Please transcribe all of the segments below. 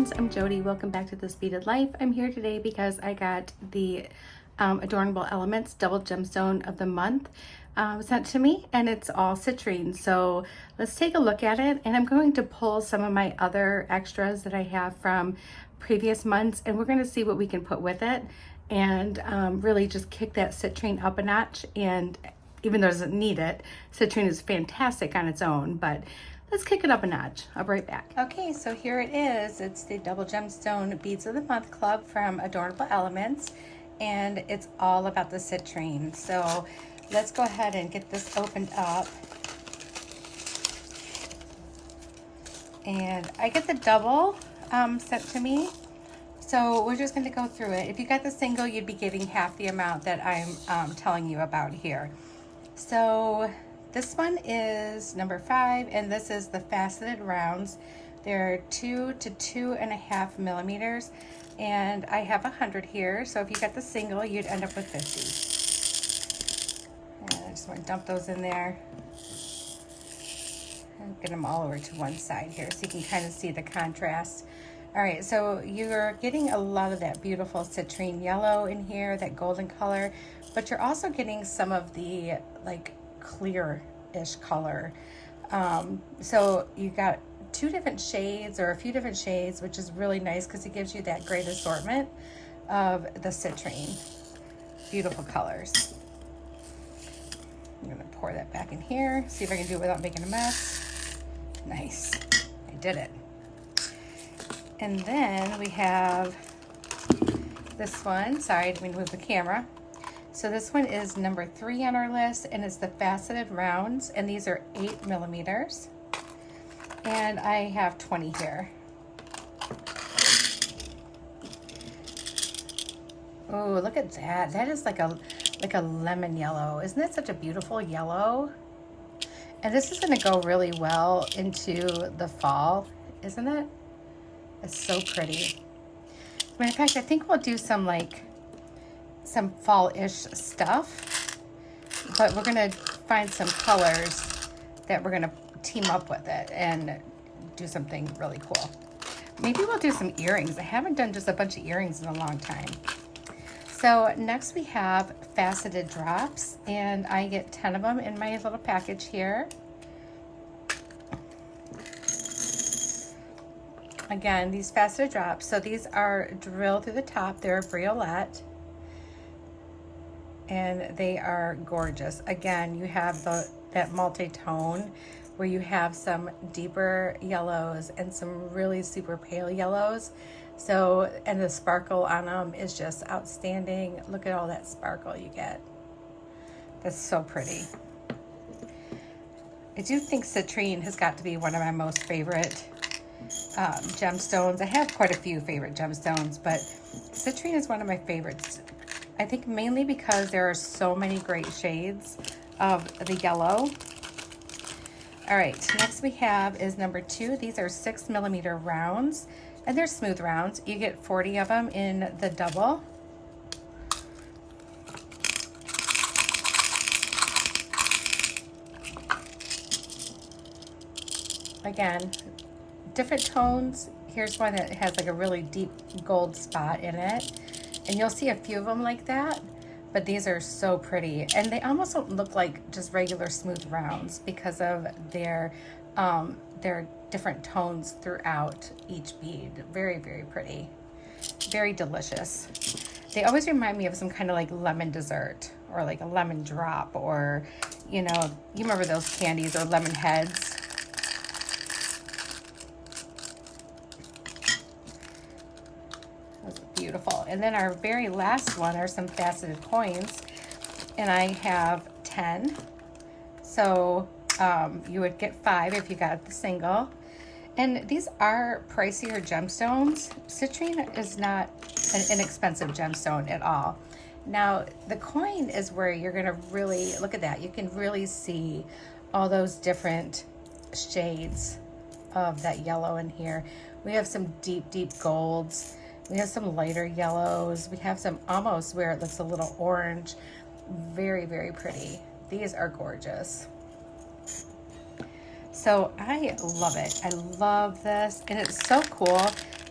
friends, I'm Jody. Welcome back to This Beaded Life. I'm here today because I got the Adornable Elements Double Gemstone of the Month sent to me, and it's all citrine. So let's take a look at it, and I'm going to pull some of my other extras that I have from previous months, and we're going to see what we can put with it and really just kick that citrine up a notch. And even though it doesn't need it, citrine is fantastic on its own, but let's kick it up a notch. I'll be right back. Okay, so here it is. It's the Double Gemstone Beads of the Month Club from Adornable Elements, and it's all about the citrine. So let's go ahead and get this opened up. And I get the double sent to me, so we're just going to go through it. If you got the single, you'd be getting half the amount that I'm telling you about here. So this one is number 5, and this is the faceted rounds. They're 2 to 2.5 millimeters, and I have 100 here. So if you got the single, you'd end up with 50. And I just want to dump those in there and get them all over to one side here so you can kind of see the contrast. All right, so you're getting a lot of that beautiful citrine yellow in here, that golden color, but you're also getting some of the like clear-ish color. So you got 2 different shades or a few different shades, which is really nice because it gives you that great assortment of the citrine. Beautiful colors. I'm gonna pour that back in here, see if I can do it without making a mess. Nice, I did it. And then we have this one. Sorry, I didn't mean to move the camera. So this one is number 3 on our list, and it's the faceted rounds, and these are 8 millimeters. And I have 20 here. Oh, look at that. That is like a lemon yellow. Isn't that such a beautiful yellow? And this is gonna go really well into the fall, isn't it? It's so pretty. As a matter of fact, I think we'll do some fall-ish stuff, but we're gonna find some colors that we're gonna team up with it and do something really cool. Maybe we'll do some earrings. I haven't done just a bunch of earrings in a long time. So next we have faceted drops, and I get 10 of them in my little package here. Again, these faceted drops, so these are drilled through the top. They're a briolette, and they are gorgeous. Again, you have that multi-tone where you have some deeper yellows and some really super pale yellows. So, and the sparkle on them is just outstanding. Look at all that sparkle you get. That's so pretty. I do think citrine has got to be one of my most favorite gemstones. I have quite a few favorite gemstones, but citrine is one of my favorites. I think mainly because there are so many great shades of the yellow. All right, next we have is number 2. These are 6 millimeter rounds, and they're smooth rounds. You get 40 of them in the double. Again, different tones. Here's one that has like a really deep gold spot in it, and you'll see a few of them like that, but these are so pretty, and they almost don't look like just regular smooth rounds because of their different tones throughout each bead. Very, very pretty, very delicious. They always remind me of some kind of like lemon dessert or like a lemon drop, or you know, you remember those candies or lemon heads. Beautiful. And then our very last one are some faceted coins, and I have 10. So you would get 5 if you got the single. And these are pricier gemstones. Citrine is not an inexpensive gemstone at all. Now the coin is where you're gonna really look at that. You can really see all those different shades of that yellow in here. We have some deep, deep golds. We have some lighter yellows. We have some almost where it looks a little orange. Very, very pretty. These are gorgeous. So I love it. I love this. And it's so cool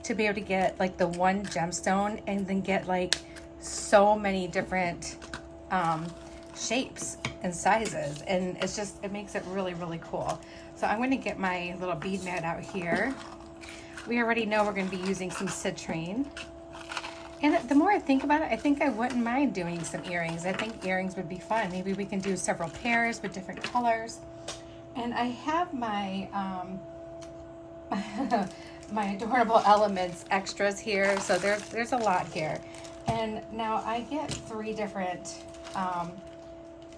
to be able to get like the one gemstone and then get like so many different shapes and sizes, and it's just, it makes it really, really cool. So I'm going to get my little bead mat out here. We already know we're going to be using some citrine. And the more I think about it, I think I wouldn't mind doing some earrings. I think earrings would be fun. Maybe we can do several pairs with different colors. And I have my my Adornable Elements extras here. So there's a lot here. And now I get 3 different,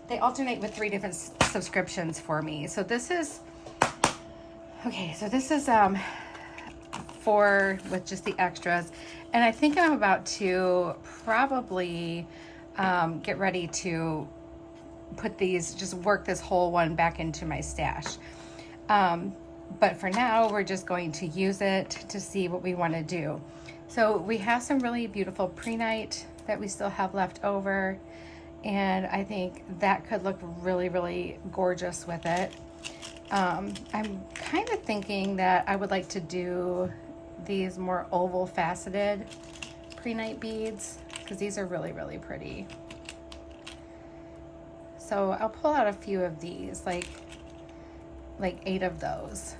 they alternate with 3 different subscriptions for me. So this is, okay, so this is 4 with just the extras. And I think I'm about to probably get ready to put these, just work this whole one back into my stash. But for now, we're just going to use it to see what we want to do. So we have some really beautiful pre-night that we still have left over. And I think that could look really, really gorgeous with it. I'm kind of thinking that I would like to do these more oval faceted pre-night beads, because these are really, really pretty. So I'll pull out a few of these, like 8 of those.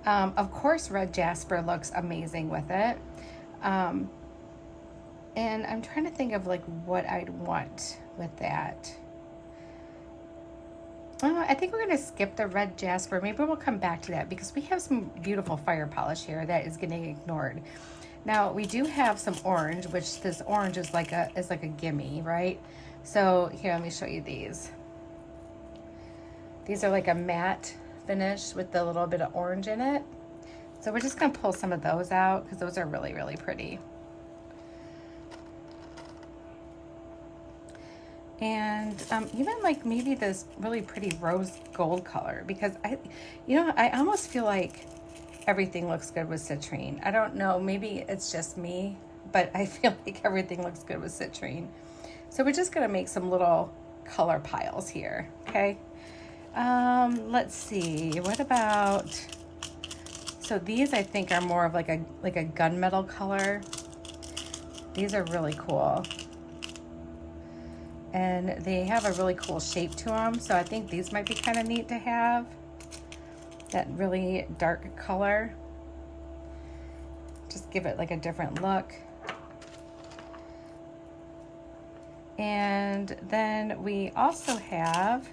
Of course, red jasper looks amazing with it. And I'm trying to think of like what I'd want with that. I think we're going to skip the red jasper. Maybe we'll come back to that because we have some beautiful fire polish here that is getting ignored. Now we do have some orange, which this orange is like a gimme, right? So here, let me show you these. These are like a matte finish with a little bit of orange in it. So we're just going to pull some of those out because those are really, really pretty. And even like maybe this really pretty rose gold color, because I almost feel like everything looks good with citrine. I don't know, maybe it's just me, but I feel like everything looks good with citrine. So we're just gonna make some little color piles here, okay? Let's see, what about, so these I think are more of like a gunmetal color. These are really cool. And they have a really cool shape to them, so I think these might be kind of neat to have. That really dark color. Just give it like a different look. And then we also have,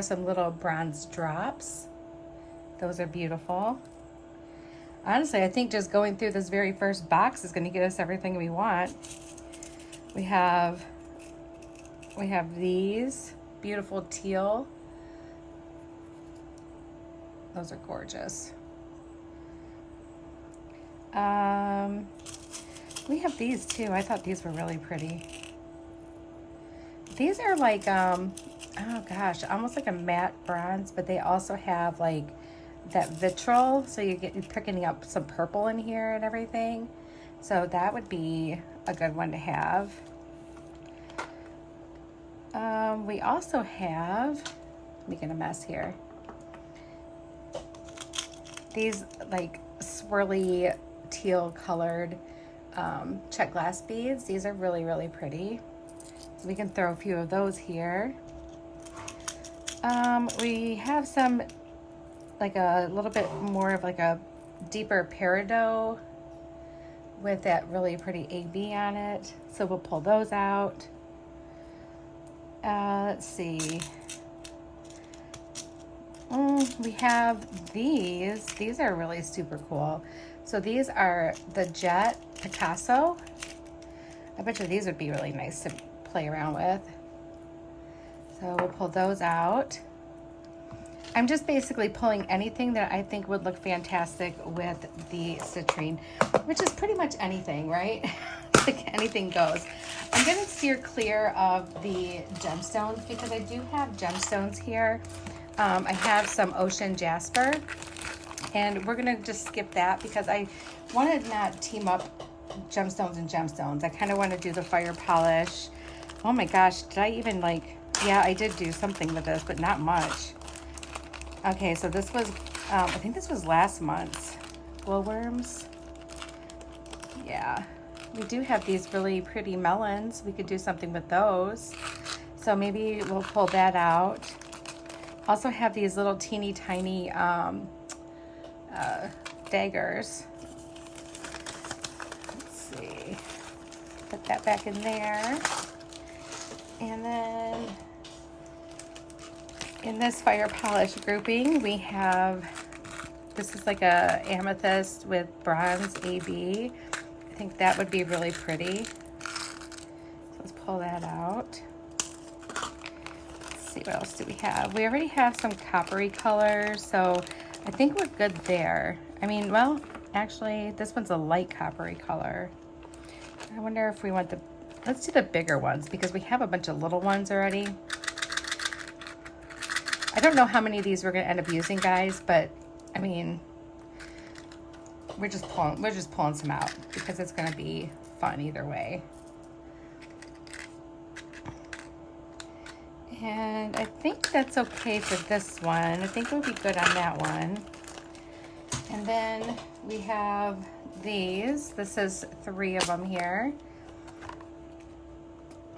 some little bronze drops. Those are beautiful. Honestly, I think just going through this very first box is going to get us everything we want. We have these beautiful teal. Those are gorgeous. We have these too. I thought these were really pretty. These are like, oh gosh, almost like a matte bronze, but they also have like that vitriol. So you're picking up some purple in here and everything. So that would be a good one to have. We also have, making a mess here, these like swirly teal colored check glass beads. These are really, really pretty. So we can throw a few of those here. We have some, like a little bit more of like a deeper peridot with that really pretty AB on it. So we'll pull those out. Let's see. We have these. These are really super cool. So these are the Jet Picasso. I bet you these would be really nice to play around with. So we'll pull those out. I'm just basically pulling anything that I think would look fantastic with the citrine, which is pretty much anything, right? Like anything goes. I'm going to steer clear of the gemstones because I do have gemstones here. I have some ocean jasper, and we're going to just skip that because I want to not team up gemstones and gemstones. I kind of want to do the fire polish. Oh my gosh, did I even like, yeah, I did do something with this, but not much. Okay, so this was, I think this was last month's glowworms. Yeah, we do have these really pretty melons. We could do something with those. So maybe we'll pull that out. Also have these little teeny tiny daggers. Let's see. Put that back in there. And then in this fire polish grouping, we have, this is like a amethyst with bronze AB. I think that would be really pretty. So let's pull that out. Let's see, what else do we have? We already have some coppery colors, so I think we're good there. I mean, well, actually, this one's a light coppery color. I wonder if we want the, let's do the bigger ones because we have a bunch of little ones already. I don't know how many of these we're going to end up using, guys, but I mean, we're just pulling some out because it's going to be fun either way. And I think that's okay for this one. I think we'll be good on that one. And then we have these. This is 3 of them here.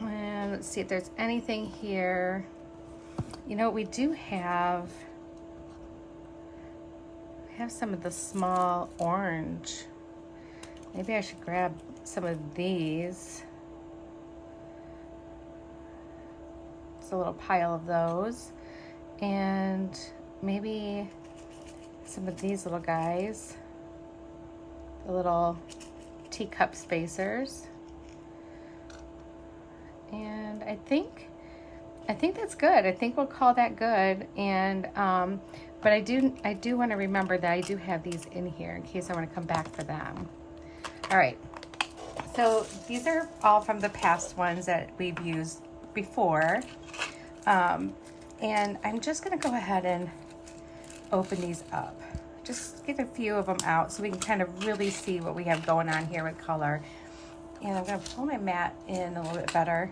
And let's see if there's anything here. You know, we do have some of the small orange. Maybe I should grab some of these. It's a little pile of those. And maybe some of these little guys. The little teacup spacers. And I think that's good. I think we'll call that good. And but I do want to remember that I do have these in here in case I want to come back for them. All right. So these are all from the past ones that we've used before. And I'm just going to go ahead and open these up. Just get a few of them out so we can kind of really see what we have going on here with color. And I'm going to pull my mat in a little bit better.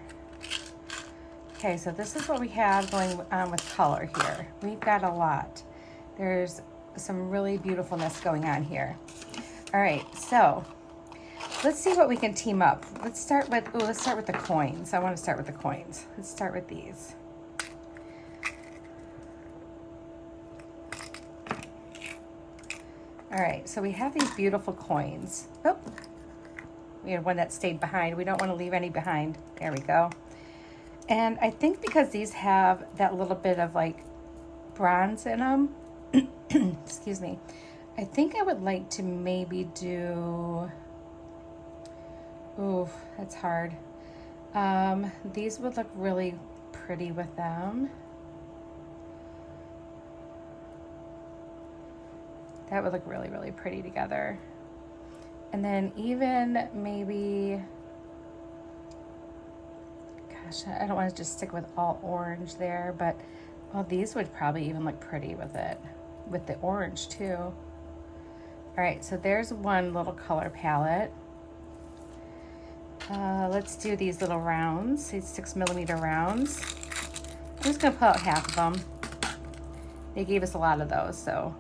Okay, so this is what we have going on with color here. We've got a lot. There's some really beautifulness going on here. All right, so let's see what we can team up. Let's start with the coins. I want to start with the coins. Let's start with these. All right, so we have these beautiful coins. Oh, we had one that stayed behind. We don't want to leave any behind. There we go. And I think because these have that little bit of like bronze in them, excuse me, I think I would like to maybe do, ooh, that's hard. These would look really pretty with them. That would look really, really pretty together. And then even maybe, gosh, I don't want to just stick with all orange there, but well, these would probably even look pretty with it, with the orange too. All right, so there's one little color palette. Let's do these little rounds, these 6mm rounds. I'm just gonna pull out half of them. They gave us a lot of those, so.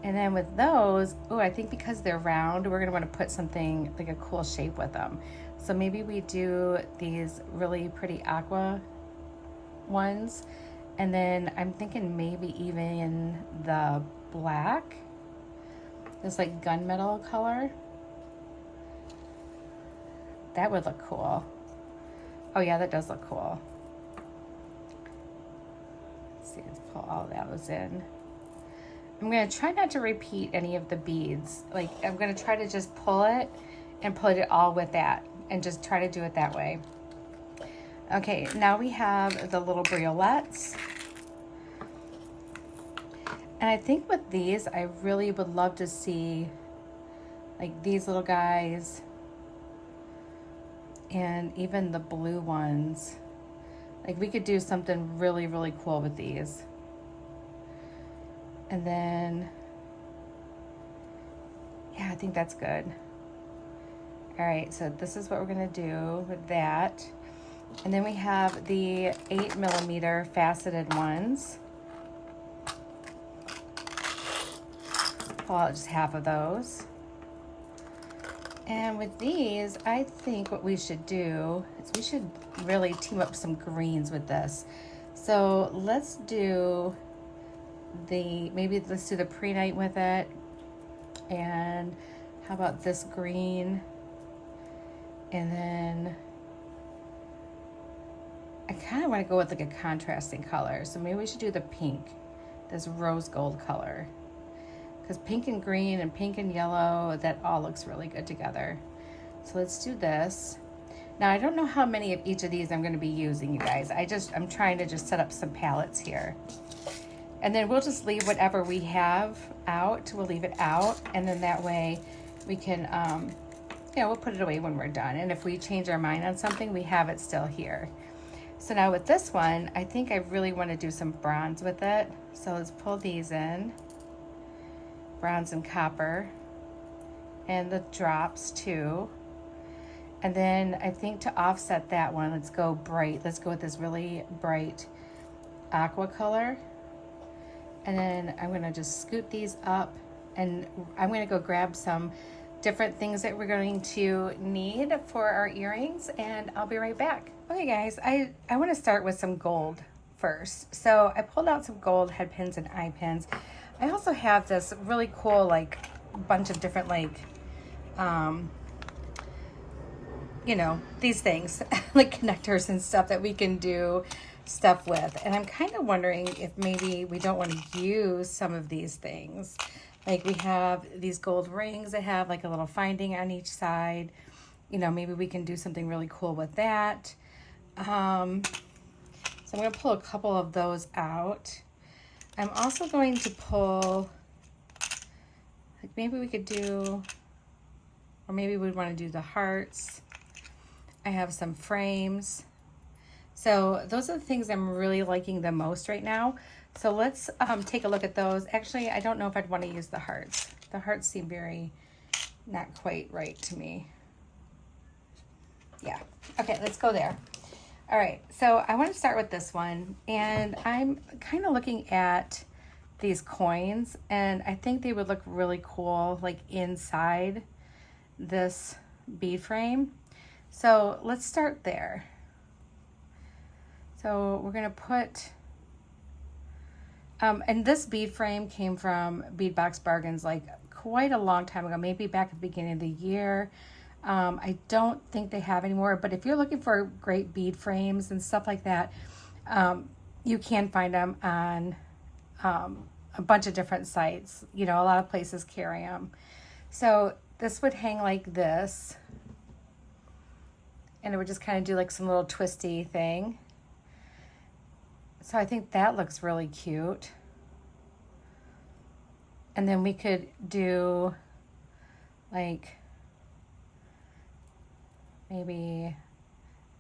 And then with those, oh, I think because they're round, we're gonna wanna put something like a cool shape with them. So maybe we do these really pretty aqua ones. And then I'm thinking maybe even the black, this like gunmetal color. That would look cool. Oh yeah, that does look cool. Let's see, let's pull all those in. I'm gonna try not to repeat any of the beads. Like I'm gonna try to just pull it and put it all with that and just try to do it that way. Okay, now we have the little briolets. And I think with these, I really would love to see like these little guys and even the blue ones. Like we could do something really, really cool with these. And then, yeah, I think that's good. All right, so this is what we're gonna do with that. And then we have the 8mm faceted ones. pull out just half of those. And with these, I think what we should do is we should really team up some greens with this. So let's do let's do the pre-night with it. And how about this green? And then I kind of want to go with like a contrasting color. So maybe we should do the pink, this rose gold color. Because pink and green and pink and yellow, that all looks really good together. So let's do this. Now I don't know how many of each of these I'm going to be using, you guys. I'm trying to just set up some palettes here. And then we'll just leave whatever we have out. We'll leave it out. And then that way we can, we'll put it away when we're done. And if we change our mind on something, we have it still here. So now with this one, I think I really want to do some bronze with it. So let's pull these in. Bronze and copper. And the drops too. And then I think to offset that one, let's go bright. Let's go with this really bright aqua color. And then I'm going to just scoop these up, and I'm going to go grab some different things that we're going to need for our earrings, and I'll be right back. Okay guys, I want to start with some gold first. So I pulled out some gold head pins and eye pins. I also have this really cool like bunch of different like these things like connectors and stuff that we can do stuff with. And I'm kind of wondering if maybe we don't want to use some of these things. Like we have these gold rings that have like a little finding on each side. Maybe we can do something really cool with that. So I'm going to pull a couple of those out. I'm also going to pull, like maybe we could do, or maybe we'd want to do the hearts. I have some frames. So those are the things I'm really liking the most right now. So let's take a look at those. Actually, I don't know if I'd want to use the hearts. The hearts seem very not quite right to me. Yeah. Okay, let's go there. All right, so I want to start with this one. And I'm kind of looking at these coins. And I think they would look really cool like inside this bead frame. So let's start there. So we're going to put, and this bead frame came from Beadbox Bargains like quite a long time ago, maybe back at the beginning of the year. I don't think they have anymore, but if you're looking for great bead frames and stuff like that, you can find them on a bunch of different sites. A lot of places carry them. So this would hang like this, and it would just kind of do like some little twisty thing. So I think that looks really cute. And then we could do like maybe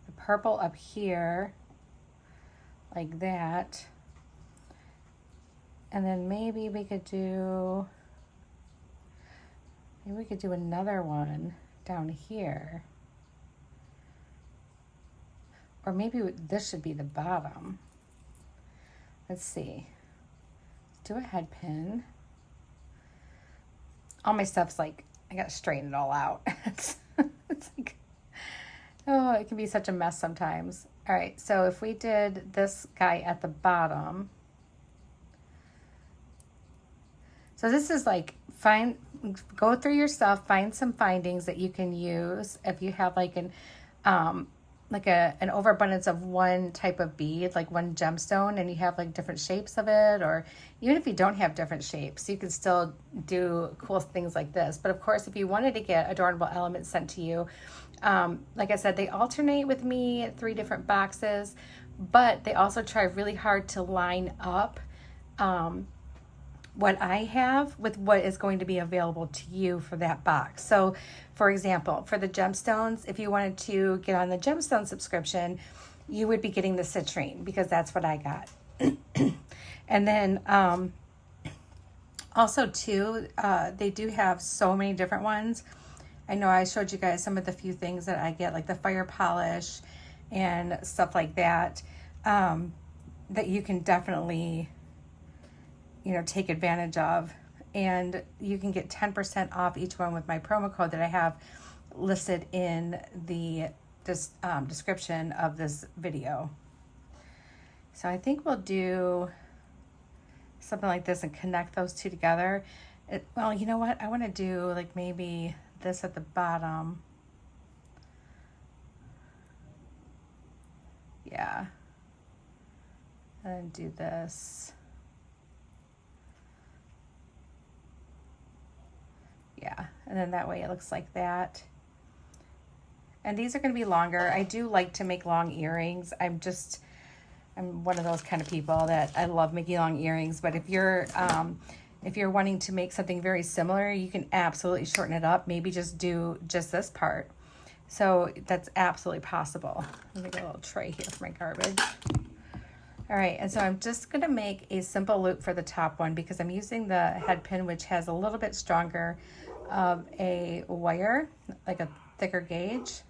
the purple up here like that. And then maybe we could do another one down here. Or maybe this should be the bottom. Let's see. Let's do a head pin. All my stuff's like, I gotta straighten it all out. it's like, oh, it can be such a mess sometimes. All right, so if we did this guy at the bottom. So this is like, go through your stuff, find some findings that you can use. If you have like an overabundance of one type of bead, like one gemstone, and you have like different shapes of it, or even if you don't have different shapes, you can still do cool things like this. But of course, if you wanted to get Adornable Elements sent to you, like I said, they alternate with me 3 different boxes, but they also try really hard to line up what I have with what is going to be available to you for that box. So for example, for the gemstones, if you wanted to get on the gemstone subscription, you would be getting the citrine because that's what I got. And then also too, they do have so many different ones. I know I showed you guys some of the few things that I get, like the fire polish and stuff like that, that you can definitely take advantage of and you can get 10% off each one with my promo code that I have listed in the description of this video. So I think we'll do something like this and connect those two together. Well, you know what? I want to do like maybe this at the bottom. Yeah. And do this. Yeah, and then that way it looks like that. And these are going to be longer. I do like to make long earrings. I'm one of those kind of people that I love making long earrings. But if you're wanting to make something very similar, you can absolutely shorten it up. Maybe just do just this part. So that's absolutely possible. Let me get a little tray here for my garbage. All right, and so I'm just going to make a simple loop for the top one because I'm using the head pin, which has a little bit stronger of a wire, like a thicker gauge.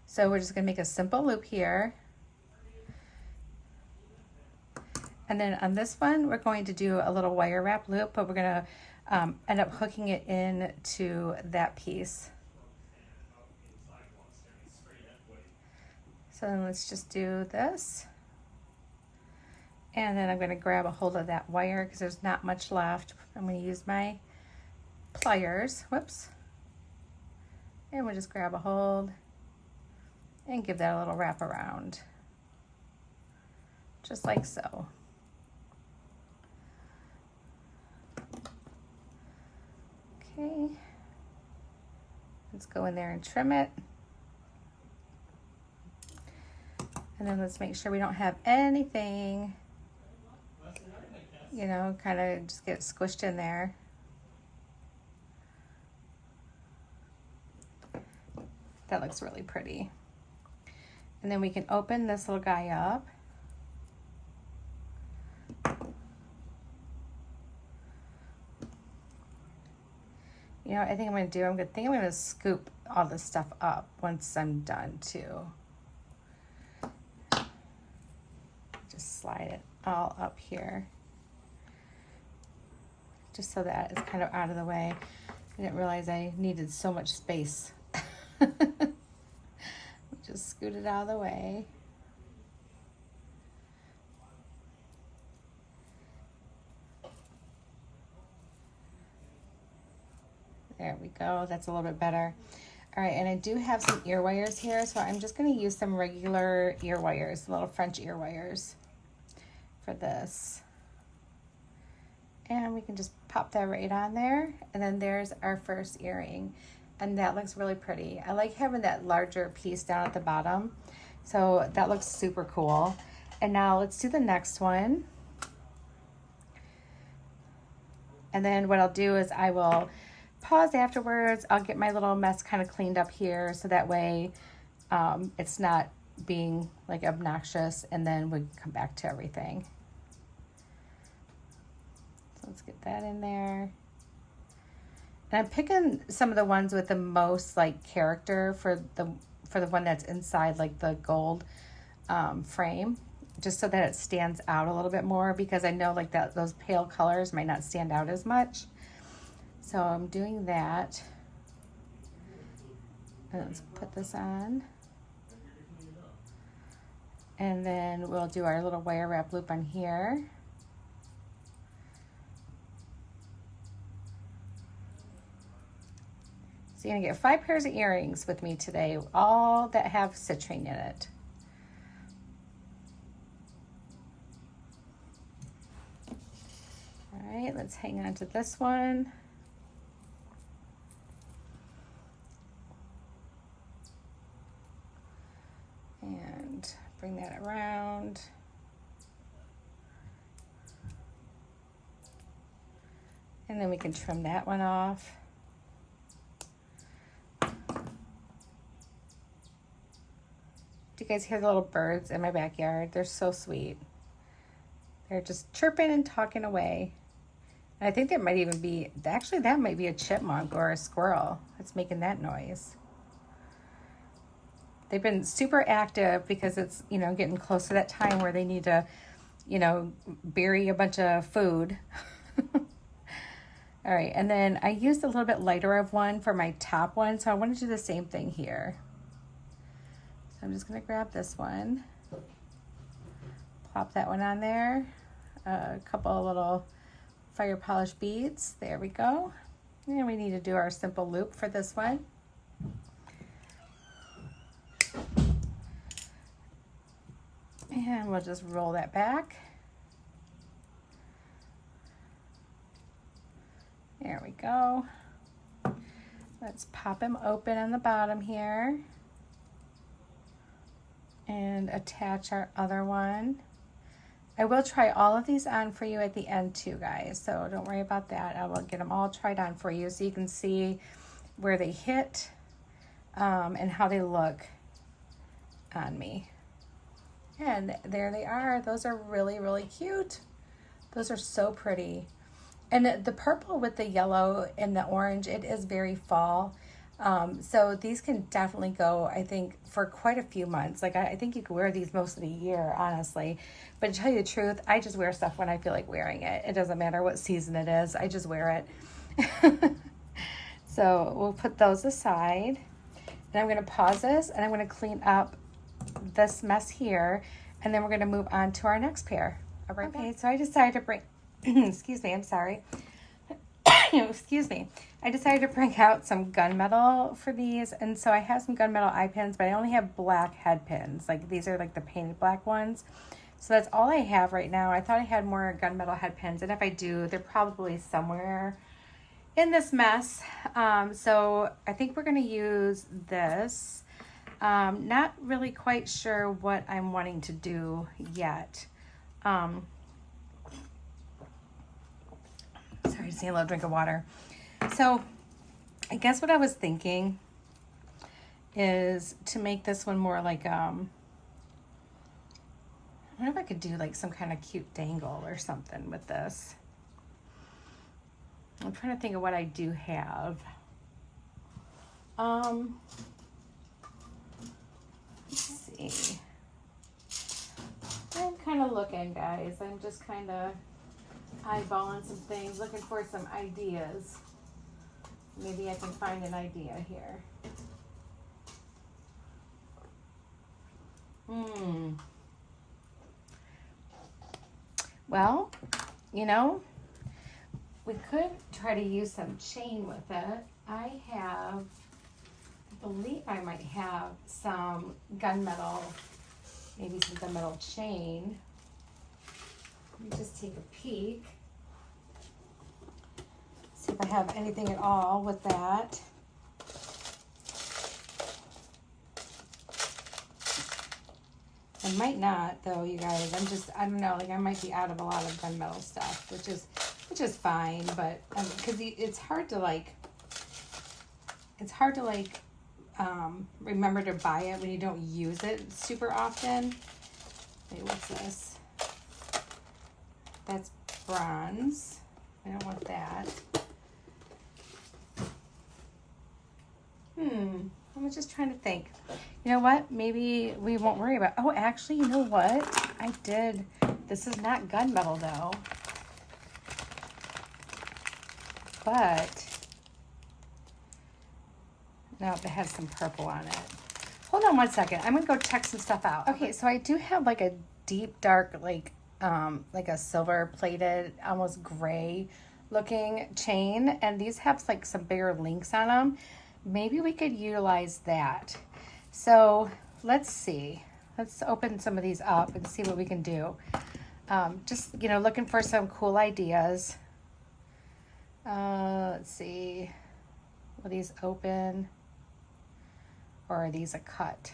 So we're just going to make a simple loop here. And then on this one, we're going to do a little wire wrap loop, but we're going to end up hooking it into that piece. So then let's just do this. And then I'm going to grab a hold of that wire because there's not much left. I'm going to use my pliers, whoops. And we'll just grab a hold and give that a little wrap around. Just like so. Okay. Let's go in there and trim it. And then let's make sure we don't have anything, you know, kind of just get squished in there. That looks really pretty. And then we can open this little guy up. You know what I think I'm going to do? I'm going to scoop all this stuff up once I'm done too. Just slide it all up here. Just so that it's kind of out of the way. I didn't realize I needed so much space. Just scoot it out of the way. There we go. That's a little bit better. All right, and I do have some ear wires here, so I'm just going to use some regular ear wires, little French ear wires for this. And we can just pop that right on there. And then there's our first earring. And that looks really pretty. I like having that larger piece down at the bottom. So that looks super cool. And now let's do the next one. And then what I'll do is I will pause afterwards. I'll get my little mess kind of cleaned up here so that way it's not being like obnoxious, and then we can come back to everything. So let's get that in there. And I'm picking some of the ones with the most like character for the one that's inside like the gold frame, just so that it stands out a little bit more, because I know like that those pale colors might not stand out as much. So I'm doing that. And let's put this on. And then we'll do our little wire wrap loop on here. So you're gonna get 5 pairs of earrings with me today, all that have citrine in it. All right, let's hang on to this one. And bring that around. And then we can trim that one off. Do you guys hear the little birds in my backyard? They're so sweet. They're just chirping and talking away. And I think there might even be, actually that might be a chipmunk or a squirrel that's making that noise. They've been super active because it's, you know, getting close to that time where they need to, you know, bury a bunch of food. All right, and then I used a little bit lighter of one for my top one, so I want to do the same thing here. So I'm just going to grab this one, plop that one on there, a couple of little fire polish beads. There we go. And we need to do our simple loop for this one. And we'll just roll that back. There we go. Let's pop them open on the bottom here and attach our other one. I will try all of these on for you at the end too, guys, so don't worry about that. I will get them all tried on for you so you can see where they hit and how they look on me. And there they are. Those are really, really cute. Those are so pretty. And the purple with the yellow and the orange, it is very fall. So these can definitely go, I think, for quite a few months. Like I think you could wear these most of the year, honestly. But to tell you the truth, I just wear stuff when I feel like wearing it. It doesn't matter what season it is. I just wear it. So we'll put those aside. And I'm going to pause this and I'm going to clean up this mess here. And then we're going to move on to our next pair. All right. Okay, so I decided to bring... excuse me, I'm sorry. Excuse me. I decided to bring out some gunmetal for these. And so I have some gunmetal eye pins, but I only have black head pins. Like these are like the painted black ones. So that's all I have right now. I thought I had more gunmetal head pins. And if I do, they're probably somewhere in this mess. So I think we're going to use this. Not really quite sure what I'm wanting to do yet. Sorry, just need a little drink of water. So I guess what I was thinking is to make this one more like, I wonder if I could do like some kind of cute dangle or something with this. I'm trying to think of what I do have. Let's see. I'm kind of looking, guys. I'm just kind of eyeballing some things, looking for some ideas. Maybe I can find an idea here. Well, you know, we could try to use some chain with it. I believe I might have some gunmetal, maybe some gunmetal chain. Let me just take a peek. See if I have anything at all with that. I might not though, you guys. I don't know, like I might be out of a lot of gunmetal stuff, which is fine, but because it's hard to remember to buy it when you don't use it super often. Wait, what's this? That's bronze. I don't want that. I'm just trying to think. You know what? Maybe we won't worry about... Oh, actually, you know what? I did... This is not gunmetal, though. But... No, it has some purple on it. Hold on one second. I'm going to go check some stuff out. Okay, so I do have like a deep, dark, like a silver plated, almost gray looking chain. And these have like some bigger links on them. Maybe we could utilize that. So let's see. Let's open some of these up and see what we can do. Just, you know, looking for some cool ideas. Let's see. Will these open? Or are these a cut?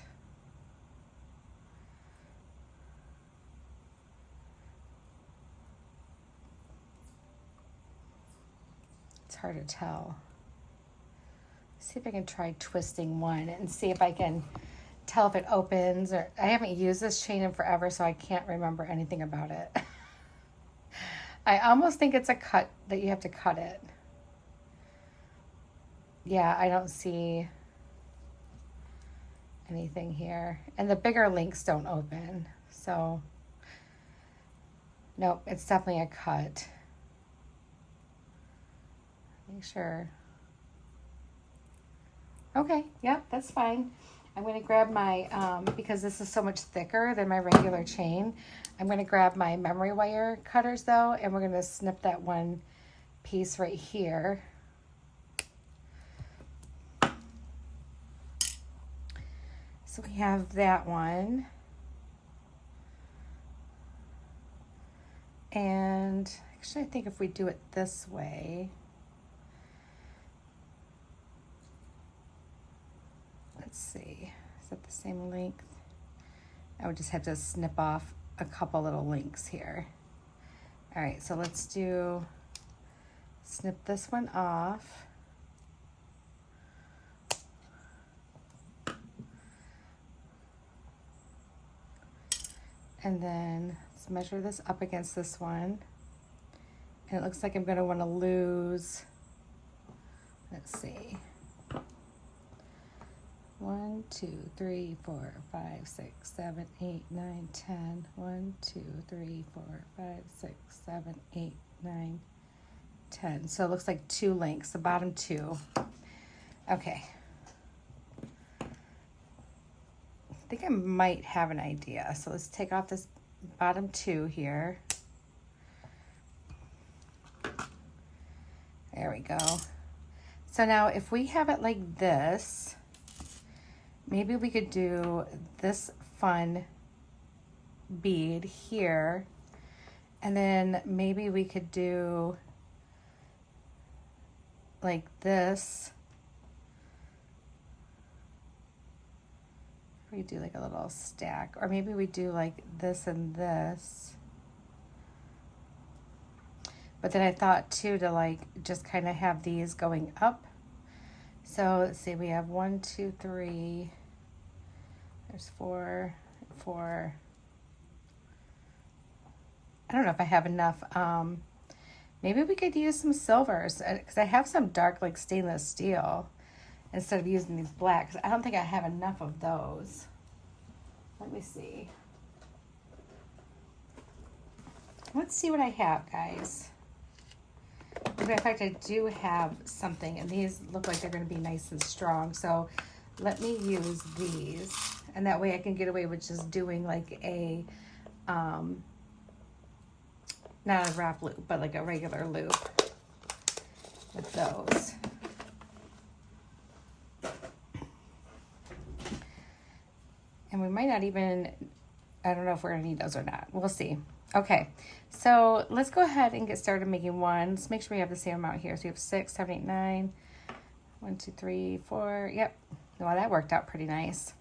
It's hard to tell. See if I can try twisting one and see if I can tell if it opens. Or I haven't used this chain in forever, so I can't remember anything about it. I almost think it's a cut, that you have to cut it. Yeah, I don't see anything here. And the bigger links don't open. So, nope, it's definitely a cut. Make sure. Okay, yep, that's fine. I'm going to grab my, because this is so much thicker than my regular chain, I'm going to grab my memory wire cutters though, and we're going to snip that one piece right here. So we have that one. And actually I think if we do it this way, let's see, is that the same length? I would just have to snip off a couple little links here. All right, so let's snip this one off. And then let's measure this up against this one. And it looks like I'm gonna wanna lose, let's see, 1, 2, 3, 4, 5, 6, 7, 8, 9, 10. 1, 2, 3, 4, 5, 6, 7, 8, 9, 10. So it looks like 2 links, the bottom 2. Okay. I think I might have an idea. So let's take off this bottom 2 here. There we go. So now if we have it like this, maybe we could do this fun bead here, and then maybe we could do like this. We do like a little stack, or maybe we do like this and this. But then I thought too to like just kind of have these going up. So let's see, we have 1, 2, 3. There's 4. I don't know if I have enough. Maybe we could use some silvers, because I have some dark like stainless steel instead of using these blacks. I don't think I have enough of those. Let me see. Let's see what I have, guys. In fact, I do have something, and these look like they're going to be nice and strong. So let me use these, and that way I can get away with just doing like a, not a wrap loop, but like a regular loop with those. And we might not even, I don't know if we're gonna need those or not. We'll see. Okay, so let's go ahead and get started making one. Let's make sure we have the same amount here. So we have 6, 7, 8, 9. 1, 2, 3, 4. Yep. Well, that worked out pretty nice.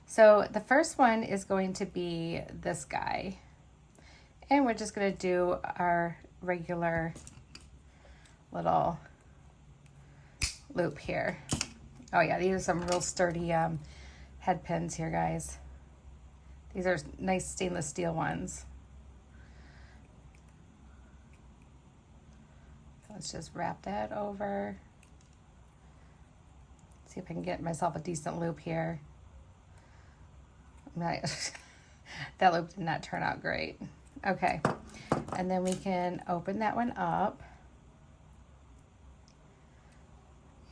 So the first one is going to be this guy. And we're just gonna do our regular little loop here. Oh yeah, these are some real sturdy head pins here, guys. These are nice stainless steel ones. Let's just wrap that over. See if I can get myself a decent loop here. That loop did not turn out great. Okay, and then we can open that one up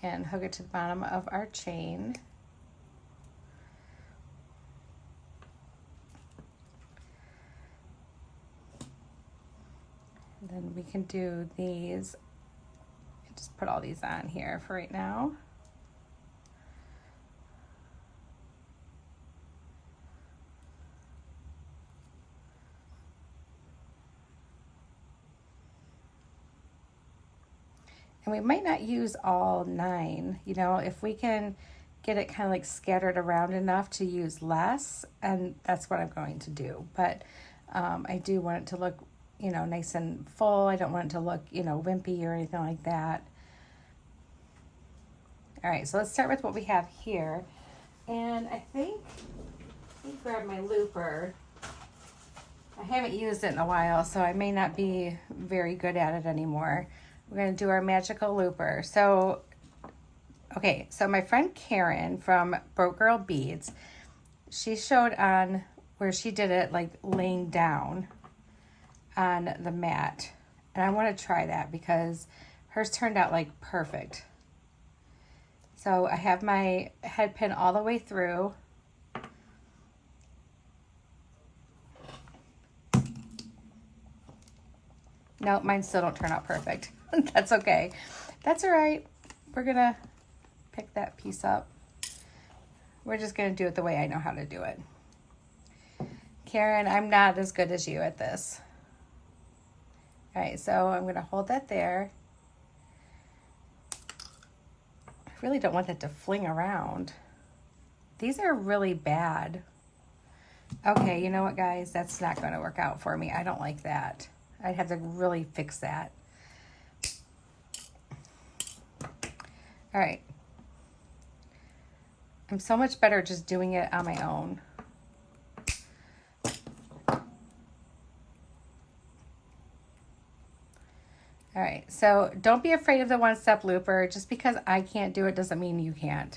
and hook it to the bottom of our chain. And then we can do these. Just put all these on here for right now. And we might not use all 9, you know, if we can get it kind of like scattered around enough to use less, and that's what I'm going to do. But I do want it to look, you know, nice and full. I don't want it to look, you know, wimpy or anything like that. All right, so let's start with what we have here. And I think, let me grab my looper. I haven't used it in a while, so I may not be very good at it anymore. We're gonna do our magical looper. So, okay, so my friend Karen from Broke Girl Beads, she showed on where she did it like laying down on the mat. And I wanna try that because Hers turned out like perfect. So I have my head pin all the way through. No, mine still don't turn out perfect. That's okay. That's all right. We're gonna pick that piece up. We're just gonna do it the way I know how to do it. Karen, I'm not as good as you at this. All right, so I'm gonna hold that there. I really don't want that to fling around. These are really bad. Okay, you know what, guys? That's not gonna work out for me. I don't like that. I'd have to really fix that. All right. I'm so much better just doing it on my own. All right, so don't be afraid of the one-step looper. Just because I can't do it doesn't mean you can't.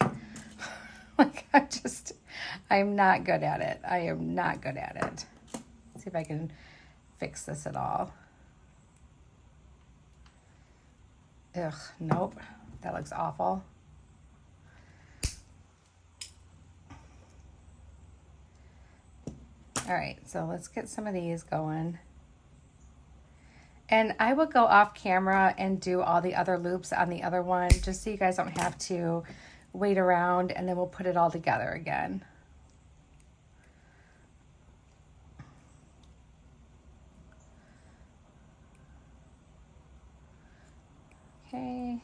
Like, I'm not good at it. I am not good at it. Let's see if I can fix this at all. Ugh, nope, that looks awful. All right, so let's get some of these going. And I will go off camera and do all the other loops on the other one, just so you guys don't have to wait around, and then we'll put it all together again. Okay.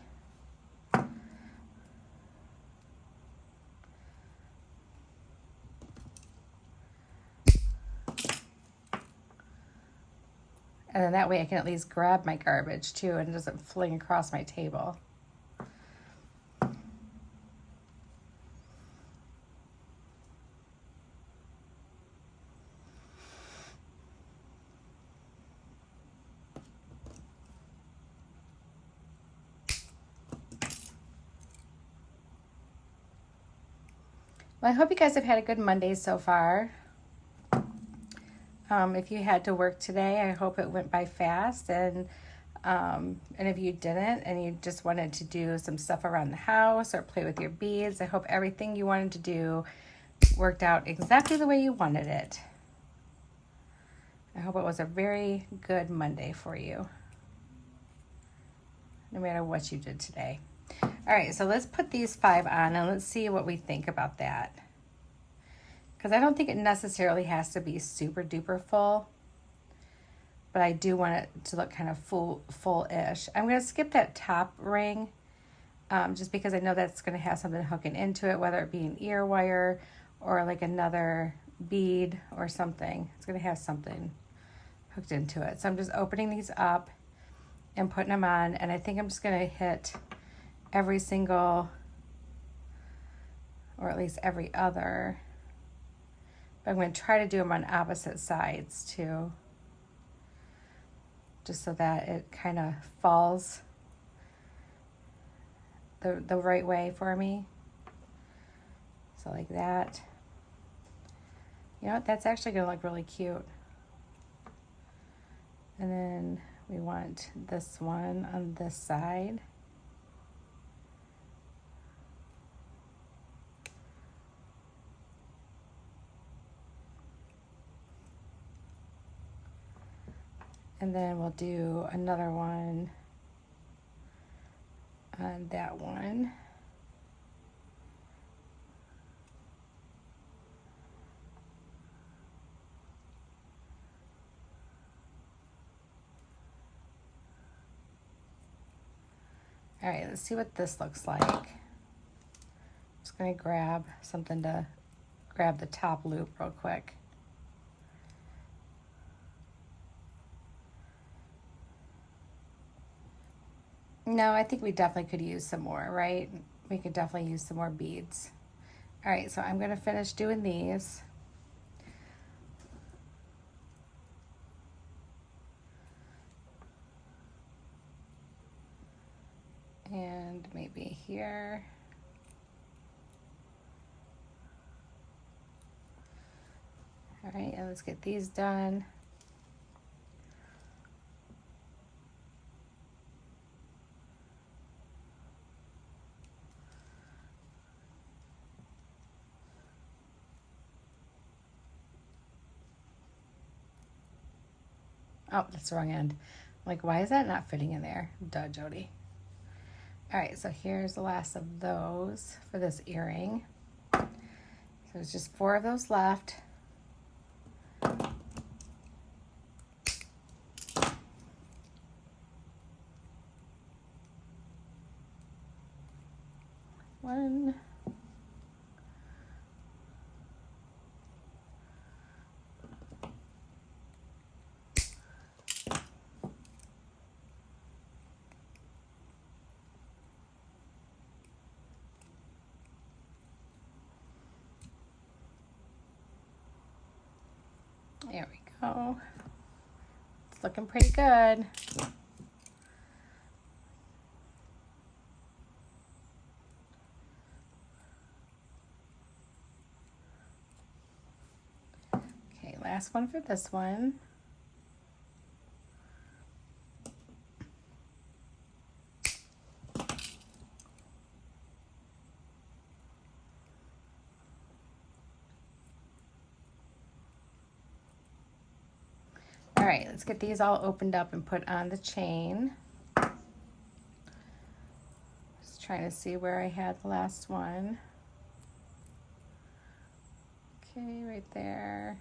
And then that way I can at least grab my garbage too, and it doesn't fling across my table. Well, I hope you guys have had a good Monday so far. If you had to work today, I hope it went by fast. And if you didn't, and you just wanted to do some stuff around the house or play with your beads, I hope everything you wanted to do worked out exactly the way you wanted it. I hope it was a very good Monday for you, no matter what you did today. All right, so let's put these 5 on and let's see what we think about that. Because I don't think it necessarily has to be super duper full, but I do want it to look kind of full-ish. I'm going to skip that top ring just because I know that's going to have something hooking into it, whether it be an ear wire or like another bead or something. It's going to have something hooked into it. So I'm just opening these up and putting them on, and I think I'm just going to hit every single, or at least every other. But I'm going to try to do them on opposite sides too, just so that it kind of falls the right way for me. So like that. You know what? That's actually going to look really cute. And then we want this one on this side. And then we'll do another one on that one. All right, let's see what this looks like. I'm just gonna grab something to grab the top loop real quick. No, I think we definitely could use some more, right? We could definitely use some more beads. All right, so I'm gonna finish doing these. And maybe here. All right, and let's get these done. Oh, that's the wrong end. I'm like, why is that not fitting in there? Duh, Jody. All right, so here's the last of those for this earring. So there's just 4 of those left. One. There we go. It's looking pretty good. Okay, last one for this one. All right, let's get these all opened up and put on the chain. Just trying to see where I had the last one. Okay, right there.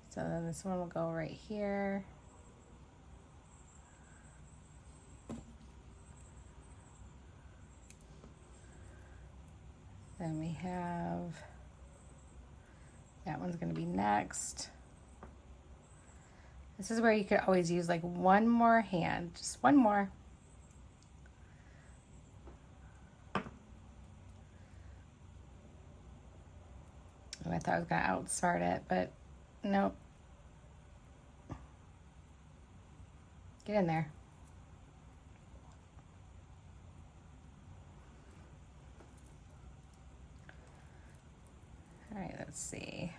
So then this one will go right here. Then we have, that one's gonna be next. This is where you could always use like one more hand, just one more. Oh, I thought I was gonna outsmart it, but nope. Get in there. All right, let's see.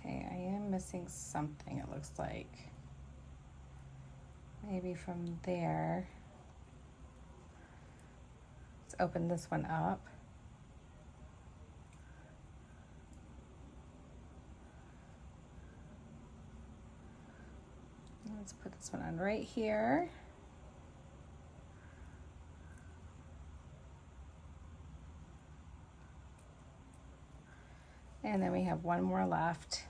Okay, I am missing something, it looks like. Maybe from there. Let's open this one up. Let's put this one on right here. And then we have one more left.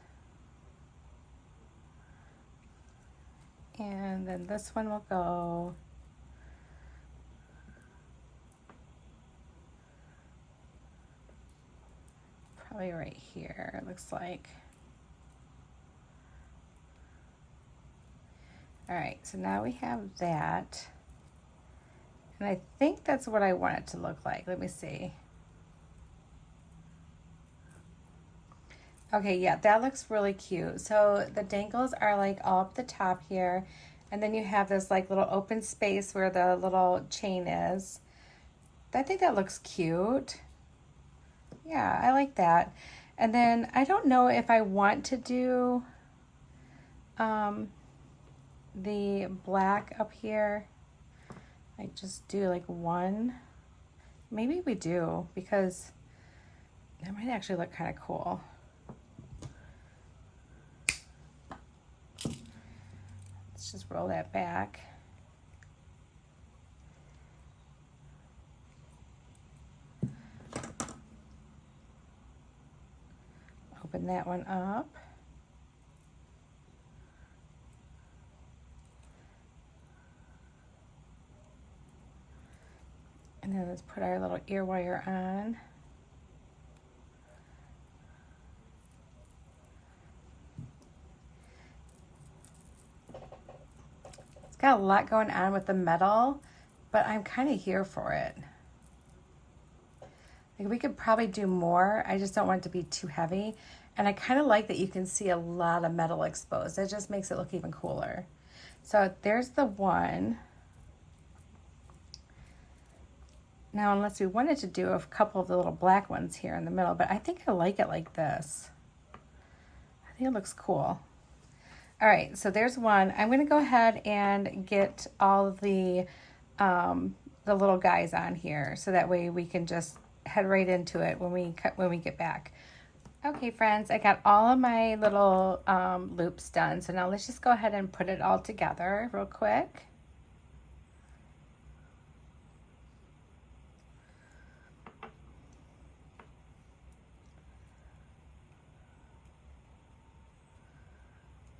And then this one will go probably right here, it looks like. All right, so now we have that. And I think that's what I want it to look like. Let me see. Okay, yeah, that looks really cute. So the dangles are like all up the top here. And then you have this like little open space where the little chain is. I think that looks cute. Yeah, I like that. And then I don't know if I want to do the black up here. Like just do like one. Maybe we do, because that might actually look kind of cool. Let's just roll that back. Open that one up. And then let's put our little ear wire on. It's got a lot going on with the metal, but I'm kind of here for it. Like we could probably do more. I just don't want it to be too heavy. And I kind of like that you can see a lot of metal exposed. It just makes it look even cooler. So there's the one. Now, unless we wanted to do a couple of the little black ones here in the middle, but I think I like it like this. I think it looks cool. All right, so there's one. I'm gonna go ahead and get all of the little guys on here, so that way we can just head right into it when we get back. Okay, friends, I got all of my little loops done. So now let's just go ahead and put it all together real quick.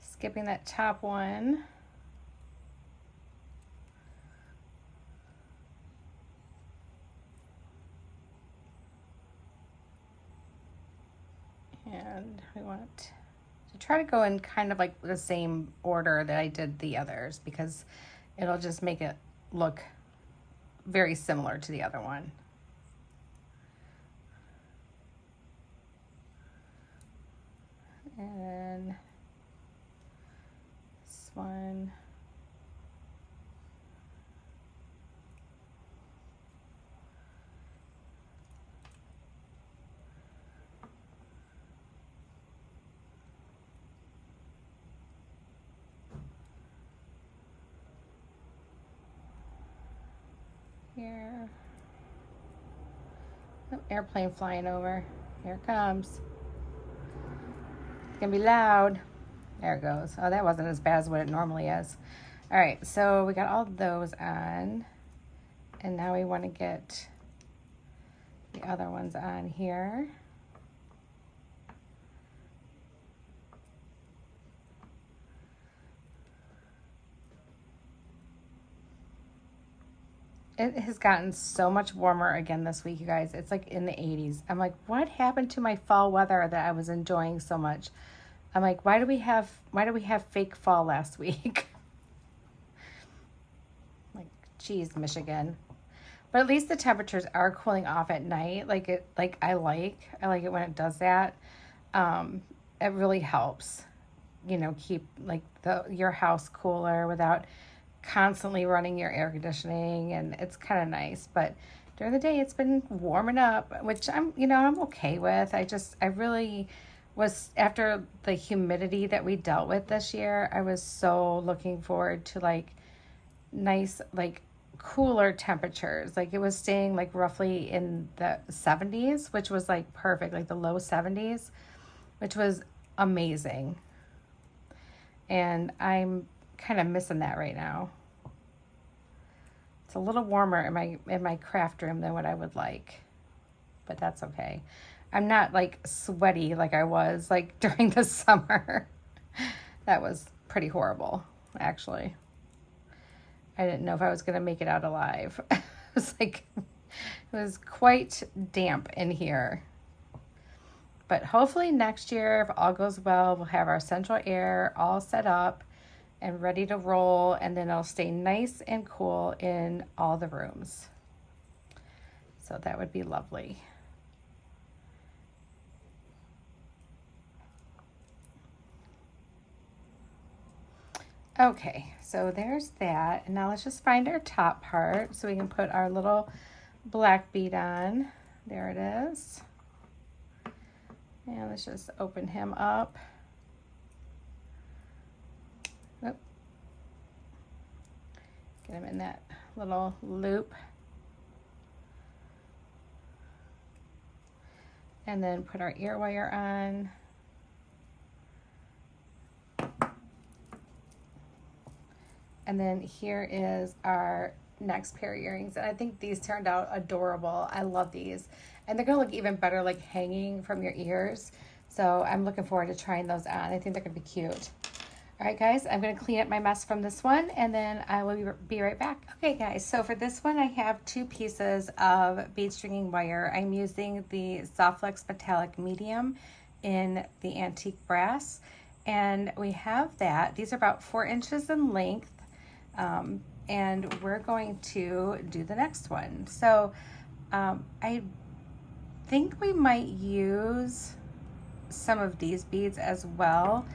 Skipping that top one. And we want to try to go in kind of like the same order that I did the others, because it'll just make it look very similar to the other one. And this one. Here. Oh, airplane flying over. Here it comes. It's gonna be loud. There it goes. Oh, that wasn't as bad as what it normally is. All right, so we got all those on, and now we want to get the other ones on here. It has gotten so much warmer again this week, you guys. It's like in the 80s. I'm like, what happened to my fall weather that I was enjoying so much? I'm like, why do we have fake fall last week? Like, geez, Michigan. But at least the temperatures are cooling off at night. I like it when it does that. It really helps, you know, keep like your house cooler without constantly running your air conditioning, and it's kind of nice. But during the day it's been warming up, which I'm okay with. I really was, after the humidity that we dealt with this year, I was so looking forward to like nice, like cooler temperatures. Like it was staying like roughly in the 70s, which was like perfect, like the low 70s, which was amazing. And I'm kind of missing that right now. It's a little warmer in my craft room than what I would like, but that's okay. I'm not like sweaty like I was like during the summer. That was pretty horrible, actually. I didn't know if I was going to make it out alive. It was quite damp in here. But hopefully next year, if all goes well, we'll have our central air all set up and ready to roll, and then it'll stay nice and cool in all the rooms. So that would be lovely. Okay, so there's that. And now let's just find our top part so we can put our little black bead on. There it is. And let's just open him up. Oop. Get him in that little loop. And then put our ear wire on. And then here is our next pair of earrings. And I think these turned out adorable. I love these. And they're gonna look even better like hanging from your ears. So I'm looking forward to trying those on. I think they're gonna be cute. All right, guys, I'm gonna clean up my mess from this one, and then I will be right back. Okay, guys, so for this one, I have 2 pieces of bead stringing wire. I'm using the Soft Flex Metallic Medium in the antique brass. And we have that. These are about 4 inches in length. And we're going to do the next one. So I think we might use some of these beads as well,